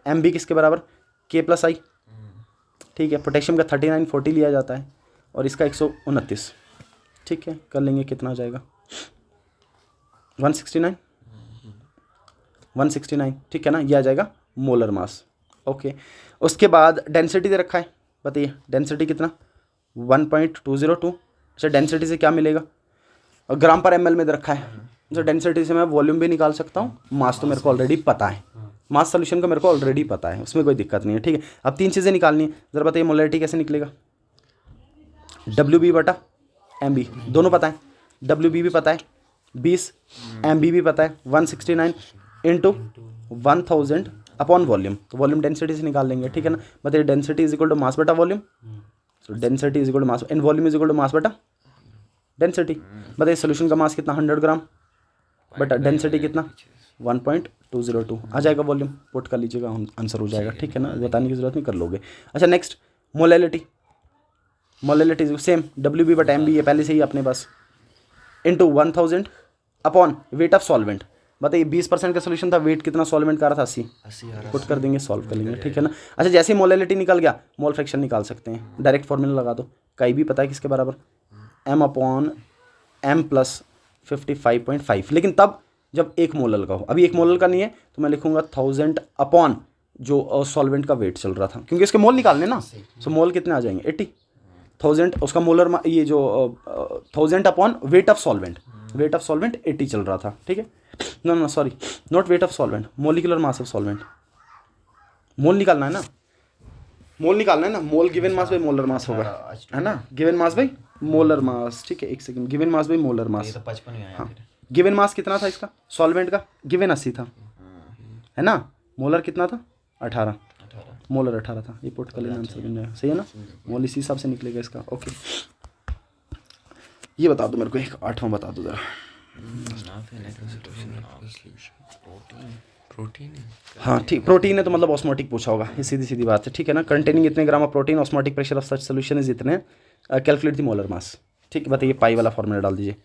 MB किसके बराबर, K+I, ठीक है। पोटेशियम का 3940 लिया जाता है और इसका 129, ठीक है। कर लेंगे, कितना आ जाएगा 169, ठीक है ना, ये आ जाएगा मोलर मास, ओके। उसके बाद डेंसिटी दे रखा है, बताइए डेंसिटी कितना 1.202। अच्छा डेंसिटी से क्या मिलेगा, और ग्राम पर ml में दे रखा है, तो डेंसिटी से मैं वॉल्यूम भी निकाल सकता हूँ, मास तो मेरे को ऑलरेडी पता है, मास सोल्यूशन का मेरे को ऑलरेडी पता है, उसमें कोई दिक्कत नहीं है, ठीक है। अब 3 चीज़ें निकालनी है, ज़रा बताइए मोलैरिटी कैसे निकलेगा, WB/MB दोनों पता है, WB भी पता है 20, MB भी पता है 169 इंटू 1000 अपॉन वॉल्यूम, तो वॉल्यूम डेंसिटी से निकाल लेंगे, ठीक है ना। बताइए density is equal to mass बटा volume, so density is equal to mass and volume is equal to mass बटा डेंसिटी। बताइए सोल्यूशन का मास कितना 100 ग्राम, बट डेंसिटी कितना 1.202 आ जाएगा, वॉल्यूम पुट कर लीजिएगा, आंसर हो जाएगा, ठीक है ना, बताने की जरूरत नहीं, कर लोगे। अच्छा नेक्स्ट मोलैलिटी सेम WB/MB, ये पहले से ही अपने पास, into 1000 upon weight of solvent. बताइए 20% का सोल्यूशन था, वेट कितना सॉल्वेंट का आ रहा था 80, पुट कर देंगे, सॉल्व कर लेंगे, ठीक है ना। अच्छा जैसे ही मोलैलिटी निकल गया, मोल फ्रैक्शन निकाल सकते हैं, डायरेक्ट फॉर्मूला लगा दो, कई भी पता है किसके बराबर, M/M + 55.5, लेकिन तब जब 1 मोलल का हो, अभी 1 मोलल का नहीं है तो मैं लिखूंगा 1000 अपॉन जो सॉल्वेंट का वेट चल रहा था, क्योंकि इसके मोल निकालने ना, सो मोल कितने आ जाएंगे 80, 1000 उसका मोलर ये जो 1000 अपॉन वेट ऑफ सॉल्वेंट 80 चल रहा था, ठीक है। No sorry, not weight of solvent, molecular mass of solvent, mole निकालना है ना, मोल निकालना है ना, mole given mass by molar mass होगा, है ना, given mass by molar mass, ठीक है, एक second, given mass by molar mass,
तो 55 ही आया
हाँ,
फिर।
गिवन मास कितना था इसका सॉल्वेंट का, गिवन 80 था, है ना, मोलर कितना था 18, मोलर 18 था, ये पुट कर लेना, आंसर बन जाएगा, सही है ना, मोल इसी हिसाब से निकलेगा इसका। ओके, ये बता दो मेरे को, एक 8वां बता दो ज़रा।
प्रोटीन है।
हाँ ठीक, प्रोटीन है तो मतलब ऑस्मोटिक पूछा होगा, ये सीधी सीधी बात है, ठीक है ना, कंटेनिंग इतने gram of protein, osmotic pressure of such solution is इतने, कैलकुलेट दी मोलर मास, ठीक है, बताइए, पाई वाला फॉर्मूला डाल दीजिए,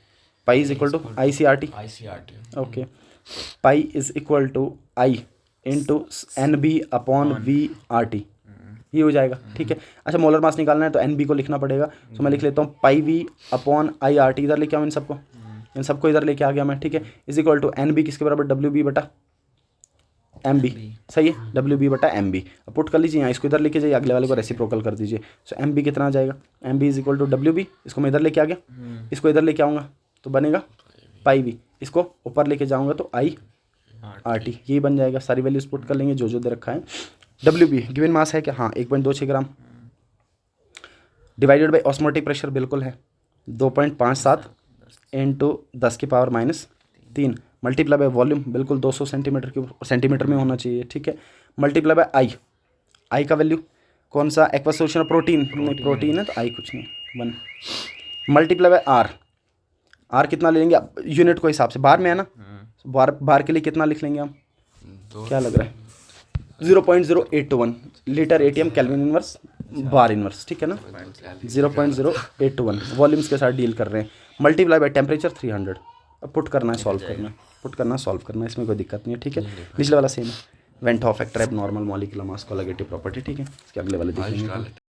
pi is equal to ICRT, okay, pi is equal to i into NB upon VRT, ये हो जाएगा, ठीक है। अच्छा, मोलर मास निकालना है तो NB को लिखना पड़ेगा, तो मैं लिख लेता हूँ पाई V अपॉन IRT, इधर लेके आऊँ इन सबको इधर लेके आ गया मैं, ठीक है, इज इक्वल टू NB किसके बराबर, WB बटा MB, सही है, WB बटा MB, अब पुट कर लीजिए यहाँ, इसको इधर लेके जाइए, अगले वाले को रेसिप्रोकल कर दीजिए, सो MB कितना आ जाएगा, MB is equal to WB, इसको मैं इधर लेके आ गया, इसको इधर लेके आऊँगा तो बनेगा पाई V, इसको ऊपर लेके जाऊँगा तो IRT, यही बन जाएगा, सारी वैल्यूज पुट कर लेंगे जो दे रखा है। WB गिवन मास है क्या, हाँ 1.26 ग्राम, डिवाइडेड बाई ऑस्मोटिक प्रेशर बिल्कुल है 2.57 इंटू 10 की पावर -3, मल्टीप्लाई बाय वॉल्यूम बिल्कुल 200 सेंटीमीटर में होना चाहिए, ठीक है, मल्टीप्लाई बाय आई का वैल्यू कौन सा, एक्वस सोल्यूशन ऑफ प्रोटीन, नहीं प्रोटीन है तो आई कुछ नहीं 1, मल्टीप्लाई बाय आर कितना ले लेंगे यूनिट को हिसाब से, बार में है ना, बार के लिए कितना लिख लेंगे हम, क्या लग रहा है 0.0821 लीटर ATM केल्विन इनवर्स बार इनवर्स, ठीक है ना, 0.0821 वॉल्यूम्स के साथ डील कर रहे हैं, मल्टीप्लाई बाय टेम्परेचर 300, अब पुट करना है, सॉल्व करना है, इसमें कोई दिक्कत नहीं है, ठीक है, पिछले वाला सेम है, वेंट ऑफ फैक्टर एब नॉर्मल मॉलिक्यूलर मास कोलगेटिव प्रॉपर्टी, ठीक है, इसके अगले वाले देखेंगे।